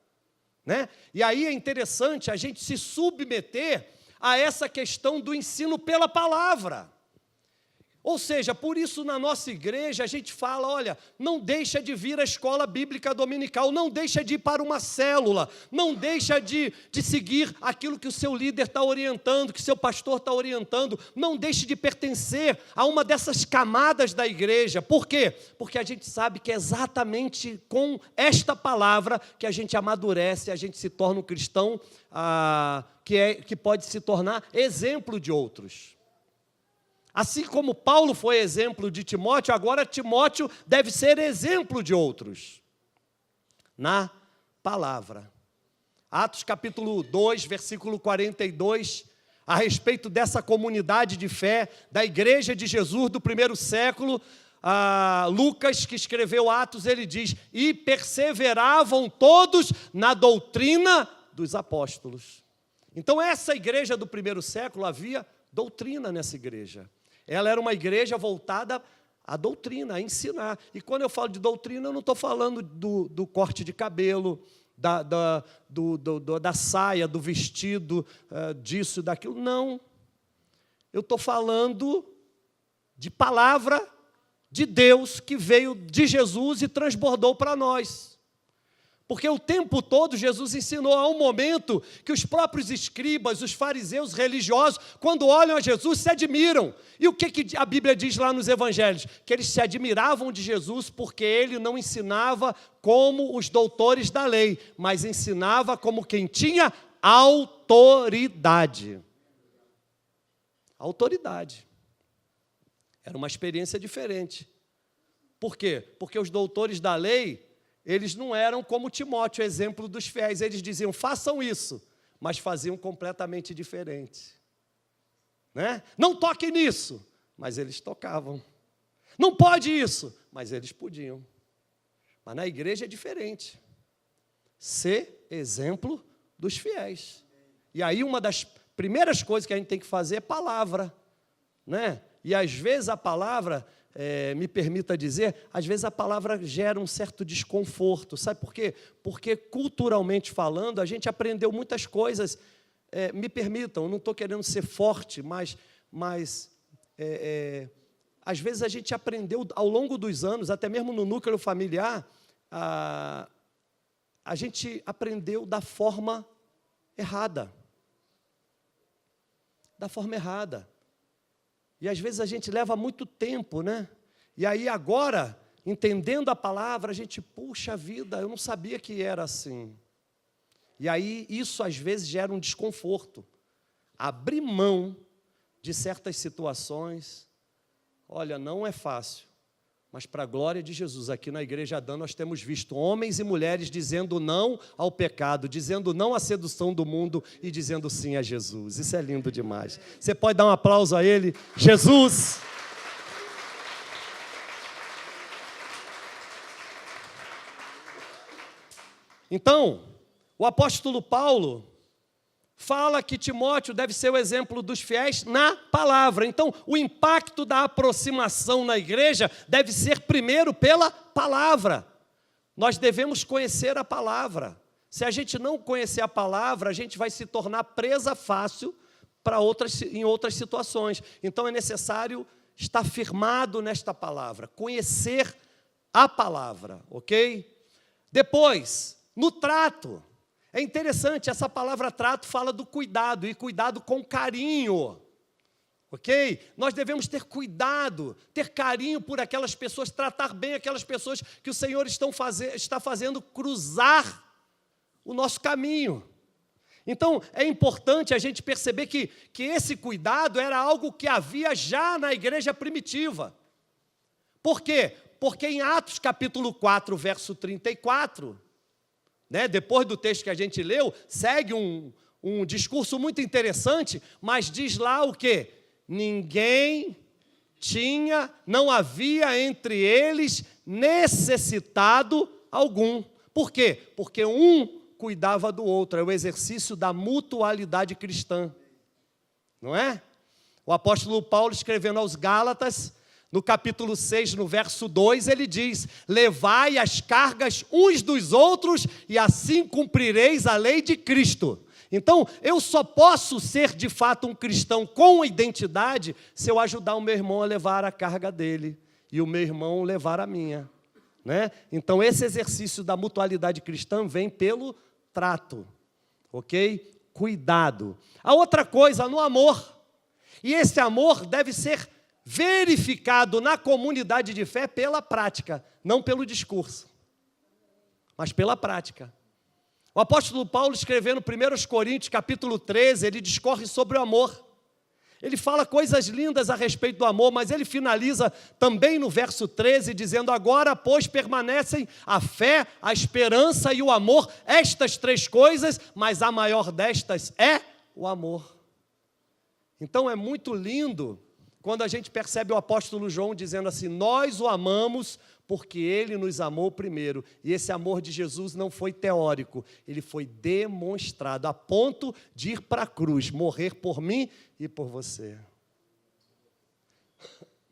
Né? E aí é interessante a gente se submeter a essa questão do ensino pela palavra. Ou seja, por isso na nossa igreja a gente fala, olha, não deixa de vir à escola bíblica dominical, não deixa de ir para uma célula, não deixa de seguir aquilo que o seu líder está orientando, que o seu pastor está orientando, não deixe de pertencer a uma dessas camadas da igreja. Por quê? Porque a gente sabe que é exatamente com esta palavra que a gente amadurece, a gente se torna um cristão que pode se tornar exemplo de outros. Assim como Paulo foi exemplo de Timóteo, agora Timóteo deve ser exemplo de outros. Na palavra. Atos capítulo 2, versículo 42, a respeito dessa comunidade de fé, da igreja de Jesus do primeiro século, Lucas, que escreveu Atos, ele diz, e perseveravam todos na doutrina dos apóstolos. Então essa igreja do primeiro século, havia doutrina nessa igreja. Ela era uma igreja voltada à doutrina, a ensinar. E quando eu falo de doutrina, eu não estou falando do corte de cabelo, da saia, do vestido, disso, daquilo. Não. Eu estou falando de palavra de Deus que veio de Jesus e transbordou para nós. Porque o tempo todo Jesus ensinou. Há um momento que os próprios escribas, os fariseus religiosos, quando olham a Jesus, se admiram. E o que a Bíblia diz lá nos evangelhos? Que eles se admiravam de Jesus porque ele não ensinava como os doutores da lei, mas ensinava como quem tinha autoridade. Autoridade. Era uma experiência diferente. Por quê? Porque os doutores da lei, eles não eram como Timóteo, exemplo dos fiéis. Eles diziam, façam isso, mas faziam completamente diferente. Né? Não toque nisso, mas eles tocavam. Não pode isso, mas eles podiam. Mas na igreja é diferente. Ser exemplo dos fiéis. E aí uma das primeiras coisas que a gente tem que fazer é palavra. Né? E às vezes a palavra... me permita dizer, às vezes a palavra gera um certo desconforto. Sabe por quê? Porque culturalmente falando, a gente aprendeu muitas coisas. Me permitam, não estou querendo ser forte, mas às vezes a gente aprendeu ao longo dos anos, até mesmo no núcleo familiar, a gente aprendeu da forma errada. Da forma errada. E às vezes a gente leva muito tempo, né? E aí agora, entendendo a palavra, a gente, puxa vida, eu não sabia que era assim. E aí isso às vezes gera um desconforto. Abrir mão de certas situações, olha, não é fácil. Mas para a glória de Jesus, aqui na Igreja Adã, nós temos visto homens e mulheres dizendo não ao pecado, dizendo não à sedução do mundo e dizendo sim a Jesus. Isso é lindo demais. Você pode dar um aplauso a ele? Jesus! Então, o apóstolo Paulo fala que Timóteo deve ser o exemplo dos fiéis na palavra. Então, o impacto da aproximação na igreja deve ser primeiro pela palavra. Nós devemos conhecer a palavra. Se a gente não conhecer a palavra, a gente vai se tornar presa fácil em outras situações. Então é necessário estar firmado nesta palavra, conhecer a palavra, ok? Depois, no trato. É interessante, essa palavra trato fala do cuidado, e cuidado com carinho. Ok? Nós devemos ter cuidado, ter carinho por aquelas pessoas, tratar bem aquelas pessoas que o Senhor está fazendo cruzar o nosso caminho. Então, é importante a gente perceber que esse cuidado era algo que havia já na igreja primitiva. Por quê? Porque em Atos capítulo 4, verso 34, depois do texto que a gente leu, segue um discurso muito interessante, mas diz lá o quê? Não havia entre eles necessitado algum. Por quê? Porque um cuidava do outro, é o exercício da mutualidade cristã, não é? O apóstolo Paulo, escrevendo aos Gálatas, no capítulo 6, no verso 2, ele diz: levai as cargas uns dos outros e assim cumprireis a lei de Cristo. Então, eu só posso ser de fato um cristão com identidade se eu ajudar o meu irmão a levar a carga dele e o meu irmão levar a minha. Então, esse exercício da mutualidade cristã vem pelo trato, ok? Cuidado. A outra coisa, no amor. E esse amor deve ser verificado na comunidade de fé pela prática, não pelo discurso, mas pela prática. O apóstolo Paulo, escrevendo 1 Coríntios, capítulo 13, ele discorre sobre o amor. Ele fala coisas lindas a respeito do amor, mas ele finaliza também no verso 13, dizendo: agora, pois, permanecem a fé, a esperança e o amor, estas três coisas, mas a maior destas é o amor. Então é muito lindo quando a gente percebe o apóstolo João dizendo assim: nós o amamos porque ele nos amou primeiro. E esse amor de Jesus não foi teórico, ele foi demonstrado, a ponto de ir para a cruz, morrer por mim e por você.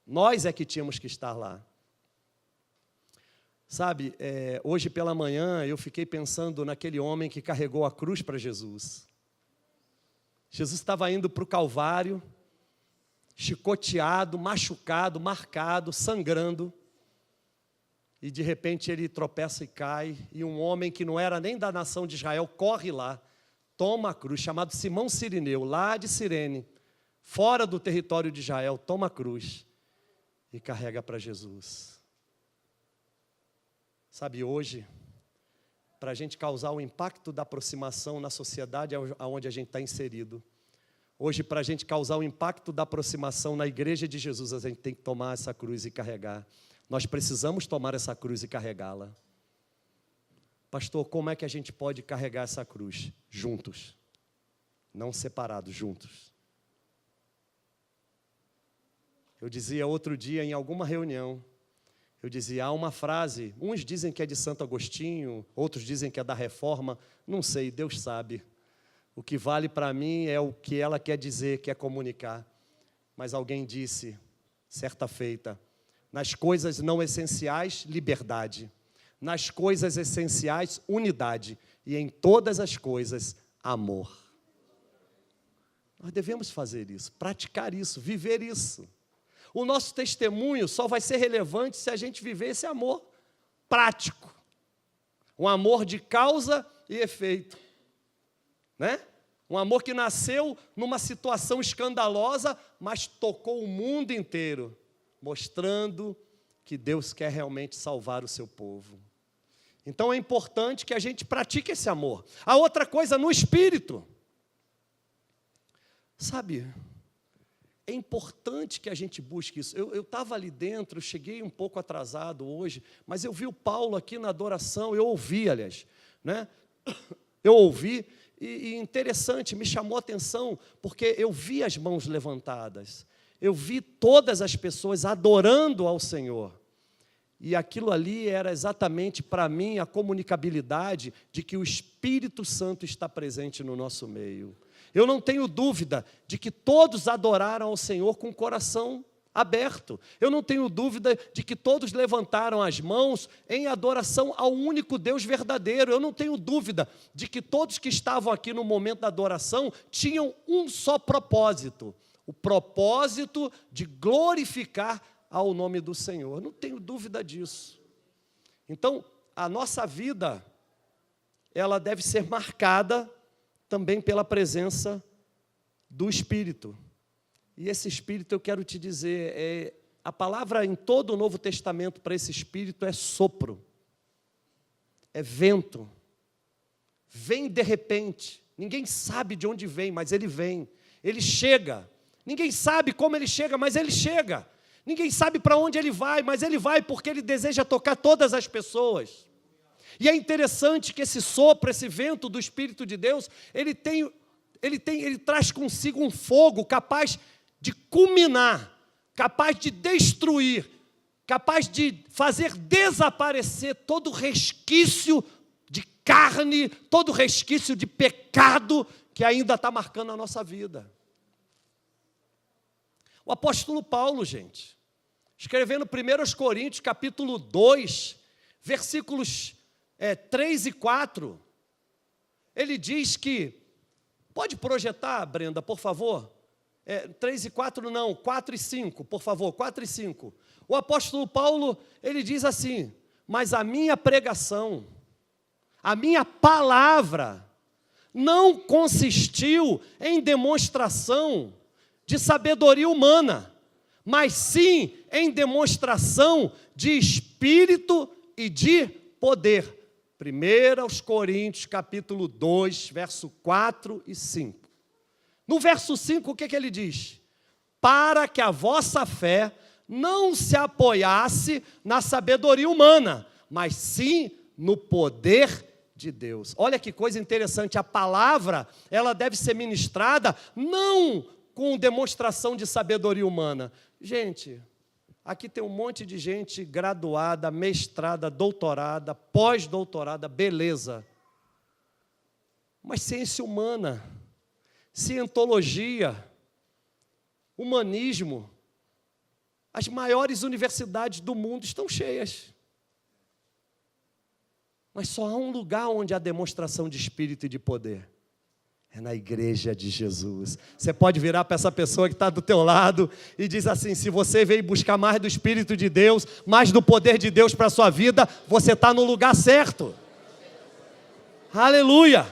Nós é que tínhamos que estar lá. Sabe, hoje pela manhã eu fiquei pensando naquele homem que carregou a cruz para Jesus. Jesus estava indo para o Calvário, chicoteado, machucado, marcado, sangrando. E de repente ele tropeça e cai, e um homem que não era nem da nação de Israel corre lá, toma a cruz, chamado Simão Cirineu, lá de Cirene, fora do território de Israel, toma a cruz e carrega para Jesus. Sabe, hoje, para a gente causar o impacto da aproximação na sociedade onde a gente está inserido, hoje, para a gente causar o impacto da aproximação na igreja de Jesus, a gente tem que tomar essa cruz e carregar. Nós precisamos tomar essa cruz e carregá-la. Pastor, como é que a gente pode carregar essa cruz? Juntos, não separados, juntos. Eu dizia outro dia em alguma reunião, eu dizia, há uma frase, uns dizem que é de Santo Agostinho, outros dizem que é da Reforma, não sei, Deus sabe. O que vale para mim é o que ela quer dizer, quer comunicar. Mas alguém disse, certa feita, nas coisas não essenciais, liberdade. Nas coisas essenciais, unidade. E em todas as coisas, amor. Nós devemos fazer isso, praticar isso, viver isso. O nosso testemunho só vai ser relevante se a gente viver esse amor prático. Um amor de causa e efeito. Um amor que nasceu numa situação escandalosa, mas tocou o mundo inteiro, mostrando que Deus quer realmente salvar o seu povo. Então é importante que a gente pratique esse amor. A outra coisa, no espírito. Sabe, é importante que a gente busque isso. Eu estava ali dentro, eu cheguei um pouco atrasado hoje, mas eu vi o Paulo aqui na adoração, eu ouvi, aliás, eu ouvi, e interessante, me chamou a atenção, porque eu vi as mãos levantadas. Eu vi todas as pessoas adorando ao Senhor. E aquilo ali era exatamente para mim a comunicabilidade de que o Espírito Santo está presente no nosso meio. Eu não tenho dúvida de que todos adoraram ao Senhor com o coração aberto. Eu não tenho dúvida de que todos levantaram as mãos em adoração ao único Deus verdadeiro. Eu não tenho dúvida de que todos que estavam aqui no momento da adoração tinham um só propósito: o propósito de glorificar ao nome do Senhor. Não tenho dúvida disso. Então, a nossa vida, ela deve ser marcada também pela presença do Espírito. E esse Espírito, eu quero te dizer, a palavra em todo o Novo Testamento para esse Espírito é sopro, é vento, vem de repente, ninguém sabe de onde vem, mas ele vem, ele chega, ninguém sabe como ele chega, mas ele chega, ninguém sabe para onde ele vai, mas ele vai porque ele deseja tocar todas as pessoas. E é interessante que esse sopro, esse vento do Espírito de Deus, ele traz consigo um fogo capaz de culminar, capaz de destruir, capaz de fazer desaparecer todo resquício de carne, todo resquício de pecado que ainda está marcando a nossa vida. O apóstolo Paulo, gente, escrevendo 1 Coríntios, capítulo 2, versículos 3 e 4, ele diz que, pode projetar, Brenda, por favor? 3 e 4 não, 4 e 5, por favor, 4 e 5. O apóstolo Paulo, ele diz assim: mas a minha pregação, a minha palavra, não consistiu em demonstração de sabedoria humana, mas sim em demonstração de espírito e de poder. 1 Coríntios, capítulo 2, verso 4 e 5. No verso 5, o que ele diz? Para que a vossa fé não se apoiasse na sabedoria humana, mas sim no poder de Deus. Olha que coisa interessante, a palavra, ela deve ser ministrada não com demonstração de sabedoria humana. Gente, aqui tem um monte de gente graduada, mestrada, doutorada, pós-doutorada, beleza. Mas ciência humana, cientologia, humanismo, as maiores universidades do mundo estão cheias. Mas só há um lugar onde há demonstração de espírito e de poder. É na igreja de Jesus. Você pode virar para essa pessoa que está do teu lado e diz assim: se você veio buscar mais do Espírito de Deus, mais do poder de Deus para a sua vida, você está no lugar certo. Aleluia!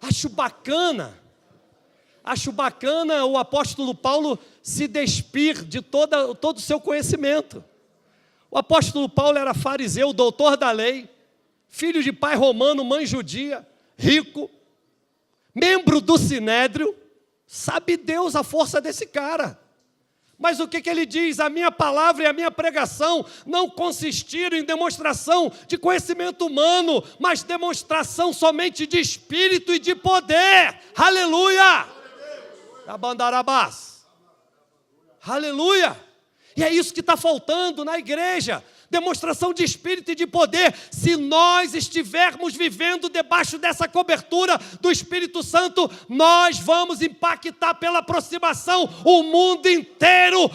Acho bacana o apóstolo Paulo se despir de todo o seu conhecimento. O apóstolo Paulo era fariseu, doutor da lei, filho de pai romano, mãe judia, rico, membro do Sinédrio. Sabe Deus a força desse cara. Mas o que ele diz? A minha palavra e a minha pregação não consistiram em demonstração de conhecimento humano, mas demonstração somente de espírito e de poder. Aleluia! Abandarabás. Aleluia! E é isso que está faltando na igreja. Demonstração de espírito e de poder. Se nós estivermos vivendo debaixo dessa cobertura do Espírito Santo, nós vamos impactar pela aproximação o mundo inteiro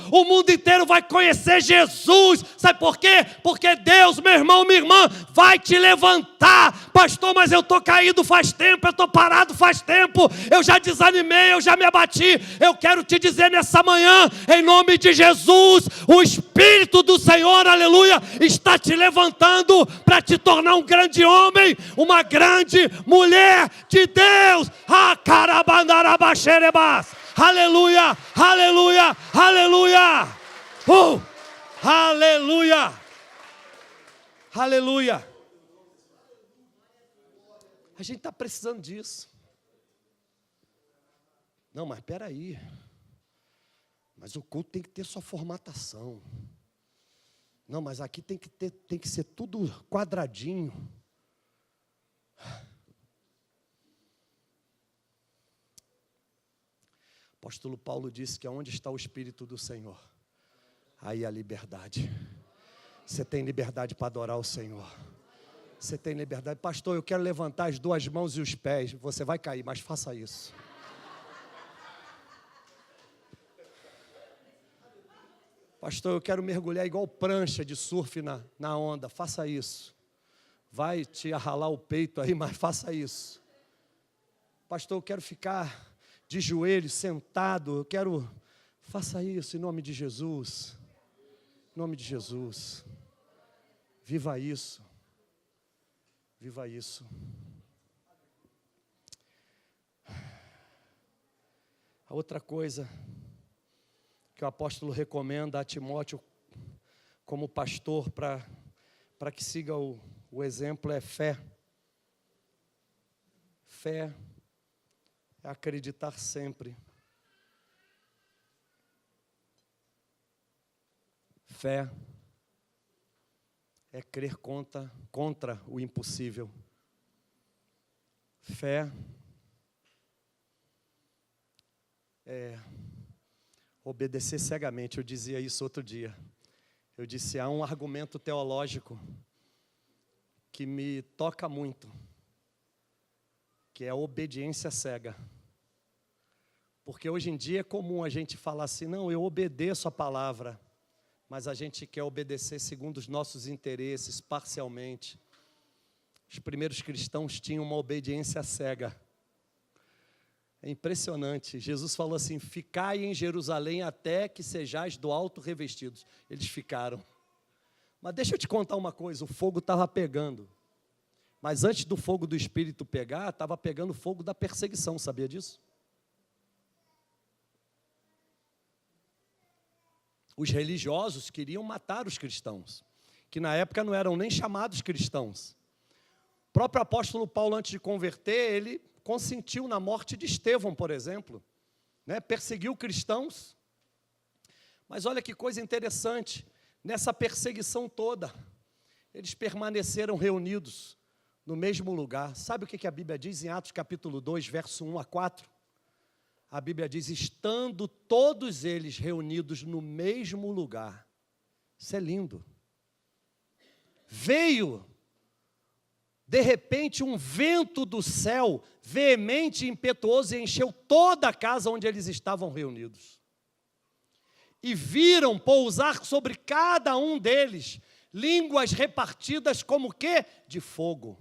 vai conhecer Jesus. Sabe por quê? Porque Deus, meu irmão, minha irmã, vai te levantar. Pastor, mas eu estou caído faz tempo, eu estou parado faz tempo, eu já desanimei, eu já me abati. Eu quero te dizer nessa manhã, em nome de Jesus, o Espírito do Senhor, aleluia, está te levantando para te tornar um grande homem, uma grande mulher de Deus. Aleluia, aleluia, aleluia, aleluia, aleluia. A gente está precisando disso. Não, mas espera aí. Mas o culto tem que ter sua formatação. Não, mas aqui tem que ser tudo quadradinho. O apóstolo Paulo disse que onde está o Espírito do Senhor, aí há liberdade. Você tem liberdade para adorar o Senhor. Você tem liberdade. Pastor, eu quero levantar as duas mãos e os pés. Você vai cair, mas faça isso. Pastor, eu quero mergulhar igual prancha de surf na onda. Faça isso. Vai te arralar o peito aí, mas faça isso. Pastor, eu quero ficar de joelhos, sentado. Eu quero... Faça isso em nome de Jesus. Em nome de Jesus. Viva isso. Viva isso. A outra coisa que o apóstolo recomenda a Timóteo como pastor para que siga o exemplo é fé. Fé é acreditar sempre. Fé é crer contra o impossível. Fé é obedecer cegamente. Eu dizia isso outro dia. Eu disse, há um argumento teológico que me toca muito, que é a obediência cega. Porque hoje em dia é comum a gente falar assim, não, eu obedeço a palavra, mas a gente quer obedecer segundo os nossos interesses, parcialmente. Os primeiros cristãos tinham uma obediência cega. É impressionante. Jesus falou assim, ficai em Jerusalém até que sejais do alto revestidos. Eles ficaram. Mas deixa eu te contar uma coisa, o fogo estava pegando. Mas antes do fogo do Espírito pegar, estava pegando o fogo da perseguição, sabia disso? Os religiosos queriam matar os cristãos, que na época não eram nem chamados cristãos. O próprio apóstolo Paulo, antes de converter, ele consentiu na morte de Estevão, por exemplo, né? Perseguiu cristãos. Mas olha que coisa interessante, nessa perseguição toda, eles permaneceram reunidos no mesmo lugar. Sabe o que a Bíblia diz em Atos capítulo 2, verso 1 a 4? A Bíblia diz, estando todos eles reunidos no mesmo lugar. Isso é lindo. Veio, de repente, um vento do céu, veemente e impetuoso, e encheu toda a casa onde eles estavam reunidos. E viram pousar sobre cada um deles línguas repartidas como quê? De fogo.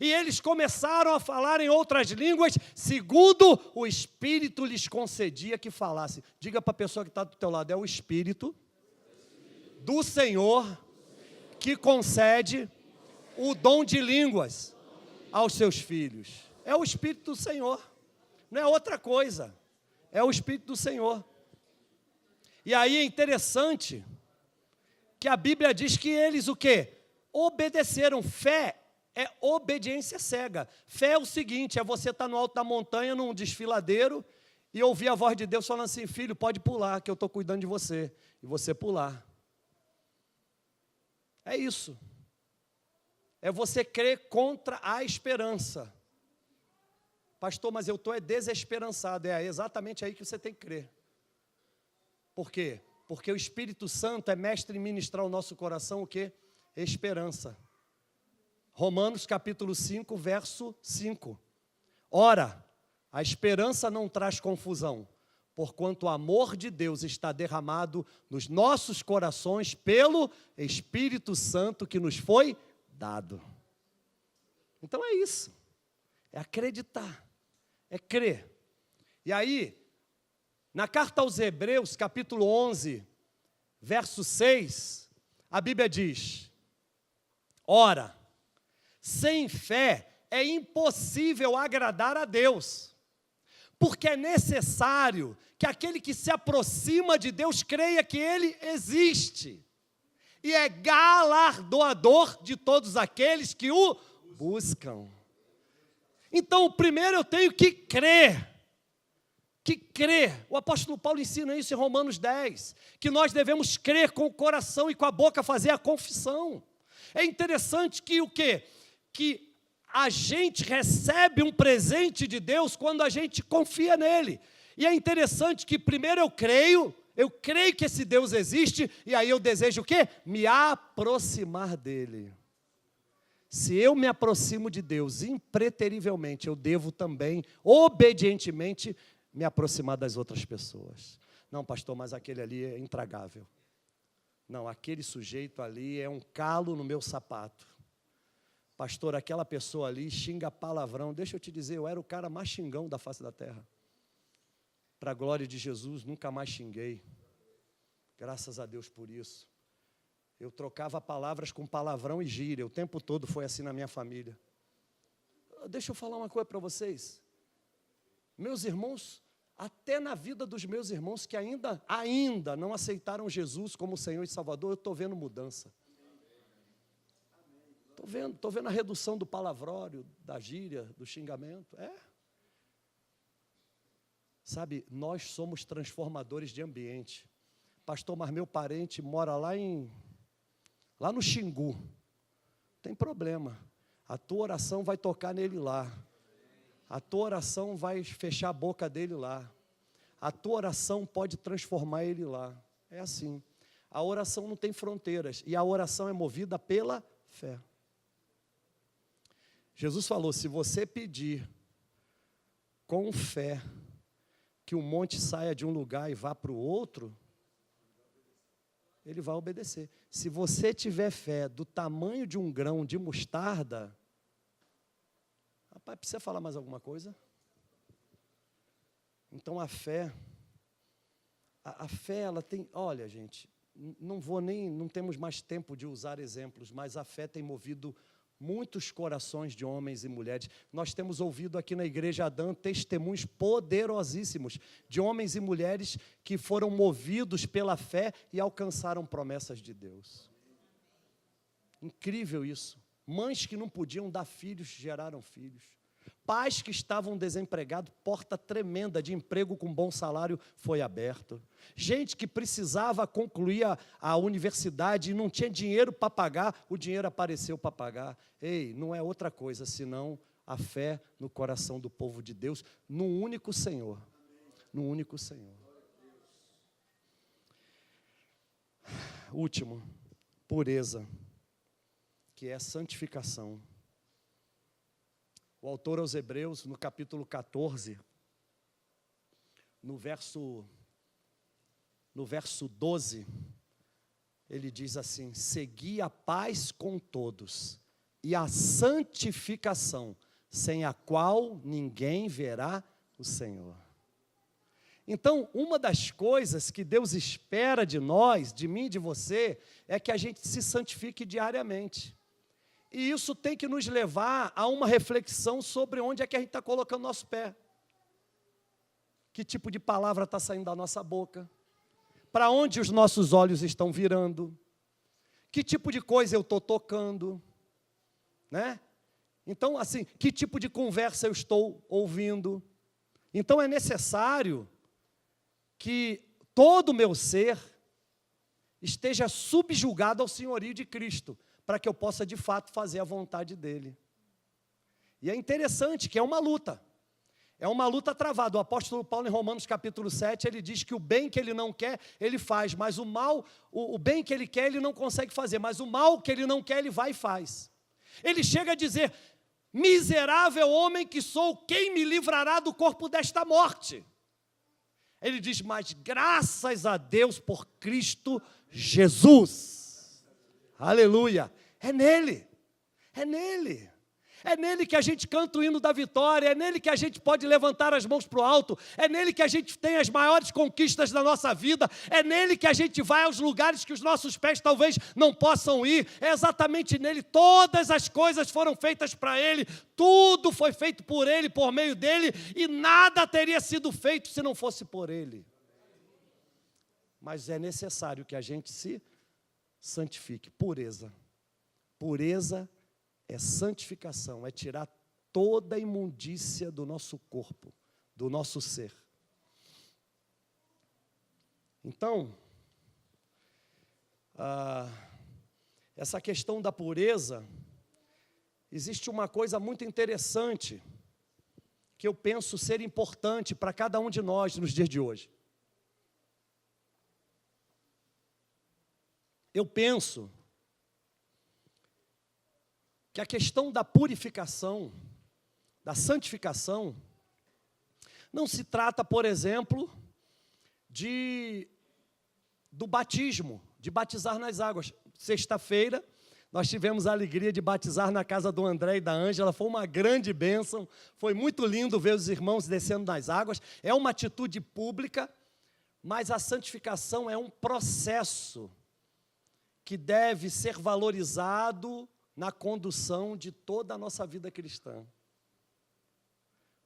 E eles começaram a falar em outras línguas, segundo o Espírito lhes concedia que falassem. Diga para a pessoa que está do teu lado, é o Espírito do Senhor que concede o dom de línguas aos seus filhos. É o Espírito do Senhor, não é outra coisa, é o Espírito do Senhor. E aí é interessante que a Bíblia diz que eles o quê? Obedeceram. Fé é obediência cega. Fé é o seguinte, é você estar no alto da montanha, num desfiladeiro, e ouvir a voz de Deus falando assim, filho, pode pular, que eu estou cuidando de você. E você pular. É isso. É você crer contra a esperança. Pastor, mas eu estou desesperançado. É exatamente aí que você tem que crer. Por quê? Porque o Espírito Santo é mestre em ministrar ao nosso coração o quê? Esperança. Romanos capítulo 5, verso 5. Ora, a esperança não traz confusão, porquanto o amor de Deus está derramado nos nossos corações pelo Espírito Santo que nos foi dado. Então é isso, é acreditar, é crer. E aí, na carta aos Hebreus, capítulo 11, verso 6, a Bíblia diz, ora, sem fé é impossível agradar a Deus, porque é necessário que aquele que se aproxima de Deus creia que Ele existe, e é galardoador de todos aqueles que o buscam. Então, primeiro eu tenho que crer. O apóstolo Paulo ensina isso em Romanos 10, que nós devemos crer com o coração e com a boca fazer a confissão. É interessante que o quê? Que a gente recebe um presente de Deus quando a gente confia nele. E é interessante que primeiro eu creio que esse Deus existe, e aí eu desejo o quê? Me aproximar dele. Se eu me aproximo de Deus impreterivelmente, eu devo também, obedientemente, me aproximar das outras pessoas. Não, pastor, mas aquele ali é intragável. Não, aquele sujeito ali é um calo no meu sapato. Pastor, aquela pessoa ali xinga palavrão. Deixa eu te dizer, eu era o cara mais xingão da face da terra. Para a glória de Jesus, nunca mais xinguei. Graças a Deus por isso. Eu trocava palavras com palavrão e gíria. O tempo todo foi assim na minha família. Deixa eu falar uma coisa para vocês. Meus irmãos, até na vida dos meus irmãos que ainda não aceitaram Jesus como Senhor e Salvador, eu estou vendo mudança. Estou vendo a redução do palavrório, da gíria, do xingamento. Sabe, nós somos transformadores de ambiente. Pastor, mas meu parente mora lá no Xingu. Tem problema. A tua oração vai tocar nele lá. A tua oração vai fechar a boca dele lá. A tua oração pode transformar ele lá. É assim. A oração não tem fronteiras. E a oração é movida pela fé. Jesus falou, se você pedir com fé que o monte saia de um lugar e vá para o outro, ele vai obedecer. Se você tiver fé do tamanho de um grão de mostarda, rapaz, precisa falar mais alguma coisa? Então a fé ela tem, olha gente, não temos mais tempo de usar exemplos, mas a fé tem movido muitos corações de homens e mulheres. Nós temos ouvido aqui na Igreja Adã testemunhos poderosíssimos de homens e mulheres que foram movidos pela fé e alcançaram promessas de Deus. Incrível isso. Mães que não podiam dar filhos, geraram filhos. Pais que estavam desempregados, porta tremenda de emprego com bom salário foi aberta. Gente que precisava concluir a universidade e não tinha dinheiro para pagar, o dinheiro apareceu para pagar. Ei, não é outra coisa senão a fé no coração do povo de Deus, num único Senhor. Num único Senhor. Último, pureza, que é santificação. O autor aos Hebreus, no capítulo 14, no verso 12, ele diz assim, segui a paz com todos e a santificação, sem a qual ninguém verá o Senhor. Então, uma das coisas que Deus espera de nós, de mim e de você, é que a gente se santifique diariamente. E isso tem que nos levar a uma reflexão sobre onde é que a gente está colocando nosso pé. Que tipo de palavra está saindo da nossa boca? Para onde os nossos olhos estão virando? Que tipo de coisa eu estou tocando? Né? Então, assim, que tipo de conversa eu estou ouvindo? Então, é necessário que todo o meu ser esteja subjugado ao senhorio de Cristo, para que eu possa, de fato, fazer a vontade dEle. E é interessante que é uma luta travada. O apóstolo Paulo, em Romanos capítulo 7, ele diz que o bem que ele não quer, ele faz, mas o mal, o bem que ele quer, ele não consegue fazer, mas o mal que ele não quer, ele vai e faz. Ele chega a dizer, miserável homem que sou, quem me livrará do corpo desta morte? Ele diz, mas graças a Deus por Cristo Jesus. Aleluia. É nele. É nele que a gente canta o hino da vitória, é nele que a gente pode levantar as mãos para o alto, é nele que a gente tem as maiores conquistas da nossa vida, é nele que a gente vai aos lugares que os nossos pés talvez não possam ir, é exatamente nele, todas as coisas foram feitas para ele, tudo foi feito por ele, por meio dele, e nada teria sido feito se não fosse por ele. Mas é necessário que a gente se santifique. Pureza é santificação, é tirar toda a imundícia do nosso corpo, do nosso ser. Então, essa questão da pureza, existe uma coisa muito interessante, que eu penso ser importante para cada um de nós nos dias de hoje. Eu penso que a questão da purificação, da santificação, não se trata, por exemplo, do batismo, de batizar nas águas. Sexta-feira, nós tivemos a alegria de batizar na casa do André e da Ângela, foi uma grande bênção, foi muito lindo ver os irmãos descendo nas águas, é uma atitude pública, mas a santificação é um processo que deve ser valorizado na condução de toda a nossa vida cristã.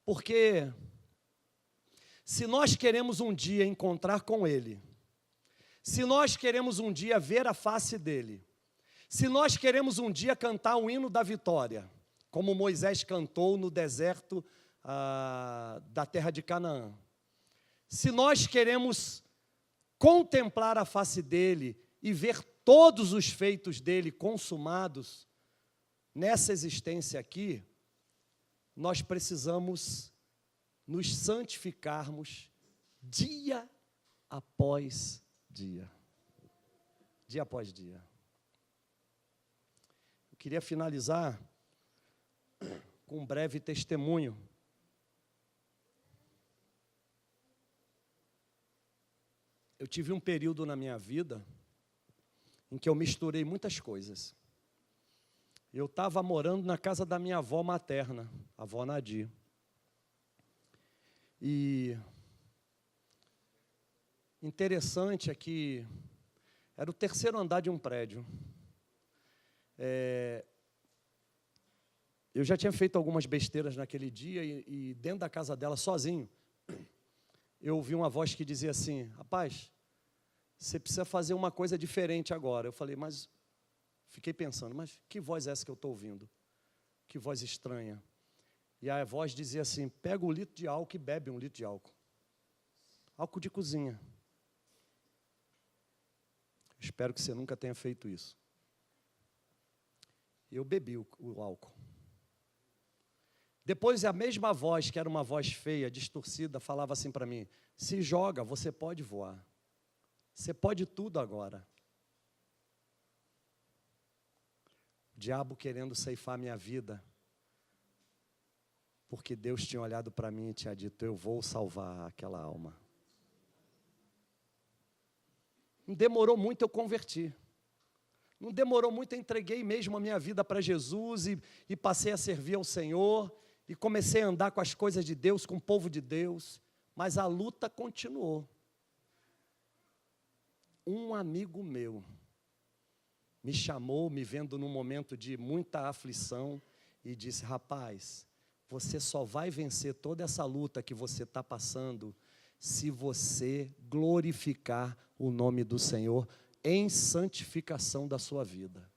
Porque se nós queremos um dia encontrar com Ele, se nós queremos um dia ver a face dEle, se nós queremos um dia cantar o hino da vitória, como Moisés cantou no deserto da terra de Canaã, se nós queremos contemplar a face dEle e ver todos os feitos dEle consumados nessa existência aqui, nós precisamos nos santificarmos dia após dia. Dia após dia. Eu queria finalizar com um breve testemunho. Eu tive um período na minha vida em que eu misturei muitas coisas. Eu estava morando na casa da minha avó materna, a avó Nadir. E interessante é que era o terceiro andar de um prédio. Eu já tinha feito algumas besteiras naquele dia e dentro da casa dela, sozinho, eu ouvi uma voz que dizia assim: rapaz, você precisa fazer uma coisa diferente agora. Eu falei, mas fiquei pensando, mas que voz é essa que eu estou ouvindo? Que voz estranha. E a voz dizia assim: pega 1 litro de álcool e bebe 1 litro de álcool. Álcool de cozinha. Espero que você nunca tenha feito isso. Eu bebi o álcool. Depois a mesma voz, que era uma voz feia, distorcida, falava assim para mim: se joga, você pode voar. Você pode tudo agora. O diabo querendo ceifar minha vida, porque Deus tinha olhado para mim e tinha dito: eu vou salvar aquela alma. Não demorou muito, eu converti. Não demorou muito, eu entreguei mesmo a minha vida para Jesus e passei a servir ao Senhor e comecei a andar com as coisas de Deus, com o povo de Deus, mas a luta continuou. Um amigo meu me chamou, me vendo num momento de muita aflição, e disse: rapaz, você só vai vencer toda essa luta que você está passando se você glorificar o nome do Senhor em santificação da sua vida.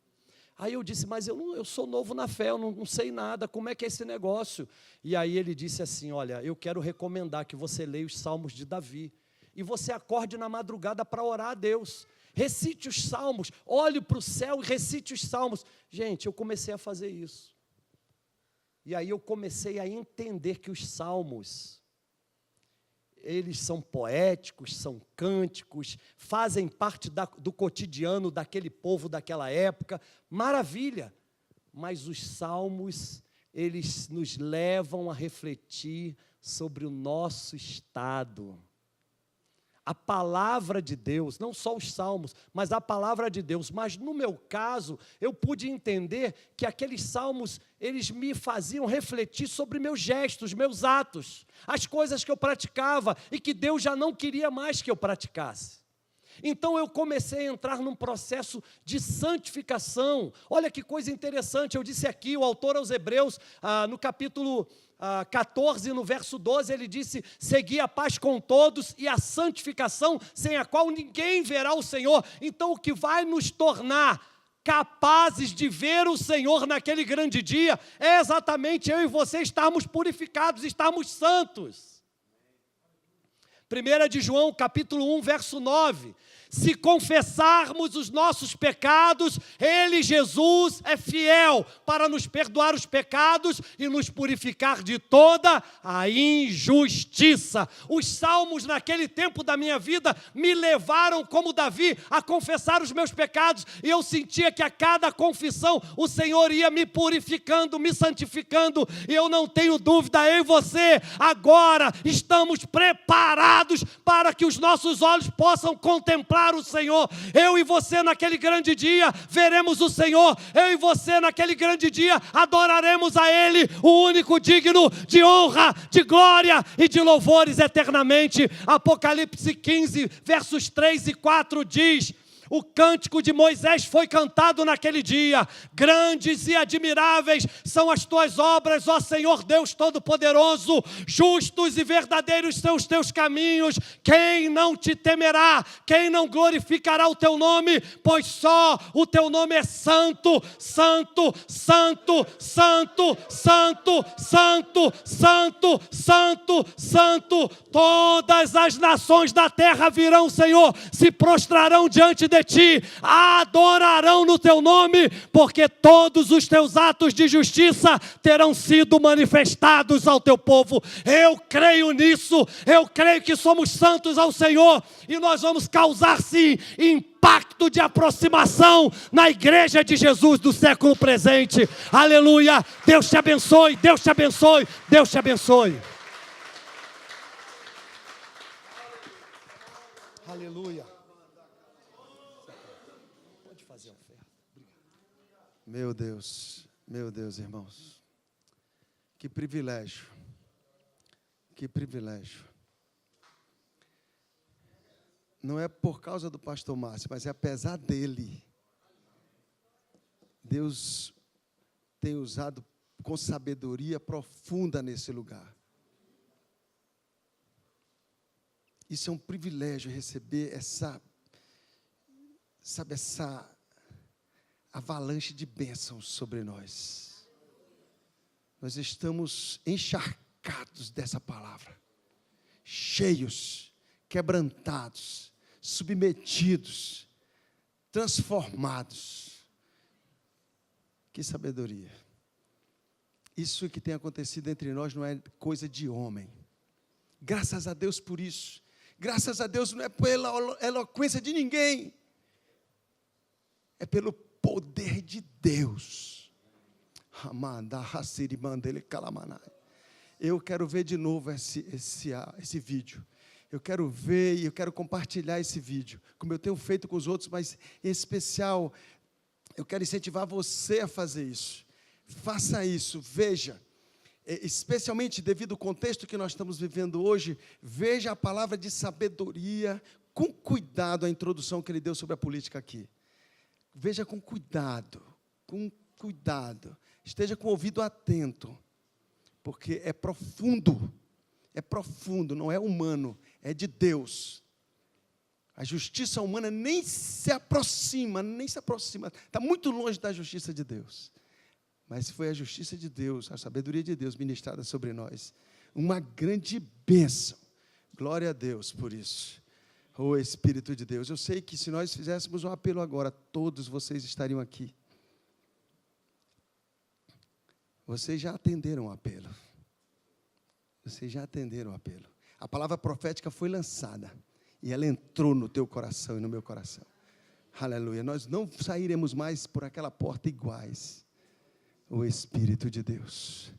Aí eu disse: mas eu sou novo na fé, eu não sei nada, como é que é esse negócio? E aí ele disse assim: olha, eu quero recomendar que você leia os Salmos de Davi, e você acorde na madrugada para orar a Deus, recite os Salmos, olhe para o céu e recite os Salmos. Gente, eu comecei a fazer isso, e aí eu comecei a entender que os Salmos, eles são poéticos, são cânticos, fazem parte do cotidiano daquele povo daquela época, maravilha, mas os Salmos, eles nos levam a refletir sobre o nosso estado. A palavra de Deus, não só os salmos, mas a palavra de Deus. Mas no meu caso, eu pude entender que aqueles salmos, eles me faziam refletir sobre meus gestos, meus atos, as coisas que eu praticava e que Deus já não queria mais que eu praticasse. Então eu comecei a entrar num processo de santificação. Olha que coisa interessante, eu disse aqui, o autor aos Hebreus, no capítulo 14, no verso 12, ele disse: segui a paz com todos e a santificação, sem a qual ninguém verá o Senhor. Então o que vai nos tornar capazes de ver o Senhor naquele grande dia é exatamente eu e você estarmos purificados, estarmos santos. 1 de João, capítulo 1, verso 9. Se confessarmos os nossos pecados, Ele, Jesus, é fiel para nos perdoar os pecados e nos purificar de toda a injustiça. Os salmos naquele tempo da minha vida me levaram, como Davi, a confessar os meus pecados, e eu sentia que a cada confissão o Senhor ia me purificando, me santificando, e eu não tenho dúvida, eu e você agora estamos preparados para que os nossos olhos possam contemplar contemplar o Senhor. Eu e você naquele grande dia veremos o Senhor. Eu e você naquele grande dia adoraremos a Ele, o único digno de honra, de glória e de louvores eternamente. Apocalipse 15, versos 3 e 4 diz: o cântico de Moisés foi cantado naquele dia. Grandes e admiráveis são as tuas obras, ó Senhor Deus Todo-Poderoso. Justos e verdadeiros são os teus caminhos. Quem não te temerá? Quem não glorificará o teu nome? Pois só o teu nome é santo, santo, santo, santo, santo, santo, santo, santo, santo. Todas as nações da terra virão, Senhor, se prostrarão diante de ti, adorarão no teu nome, porque todos os teus atos de justiça terão sido manifestados ao teu povo. Eu creio nisso, eu creio que somos santos ao Senhor, e nós vamos causar sim impacto de aproximação na igreja de Jesus do século presente. Aleluia, Deus te abençoe, Deus te abençoe, Deus te abençoe. Aleluia. Pode fazer a oferta. Meu Deus, irmãos. Que privilégio. Que privilégio. Não é por causa do pastor Márcio, mas é apesar dele. Deus tem usado com sabedoria profunda nesse lugar. Isso é um privilégio, receber essa avalanche de bênçãos sobre nós. Nós estamos encharcados dessa palavra, cheios, quebrantados, submetidos, transformados. Que sabedoria! Isso que tem acontecido entre nós não é coisa de homem. Graças a Deus por isso. Graças a Deus não é pela eloquência de ninguém. É pelo poder de Deus. Eu quero ver de novo esse vídeo. Eu quero ver e eu quero compartilhar esse vídeo, como eu tenho feito com os outros, mas em especial, eu quero incentivar você a fazer isso. Faça isso, veja. Especialmente devido ao contexto que nós estamos vivendo hoje, veja a palavra de sabedoria, com cuidado a introdução que ele deu sobre a política aqui. Veja com cuidado, esteja com o ouvido atento, porque é profundo, não é humano, é de Deus. A justiça humana nem se aproxima, está muito longe da justiça de Deus. Mas foi a justiça de Deus, a sabedoria de Deus ministrada sobre nós. Uma grande bênção. Glória a Deus por isso. Oh Espírito de Deus, eu sei que se nós fizéssemos um apelo agora, todos vocês estariam aqui. Vocês já atenderam o apelo. A palavra profética foi lançada. E ela entrou no teu coração e no meu coração. Aleluia. Nós não sairemos mais por aquela porta iguais. O Espírito de Deus.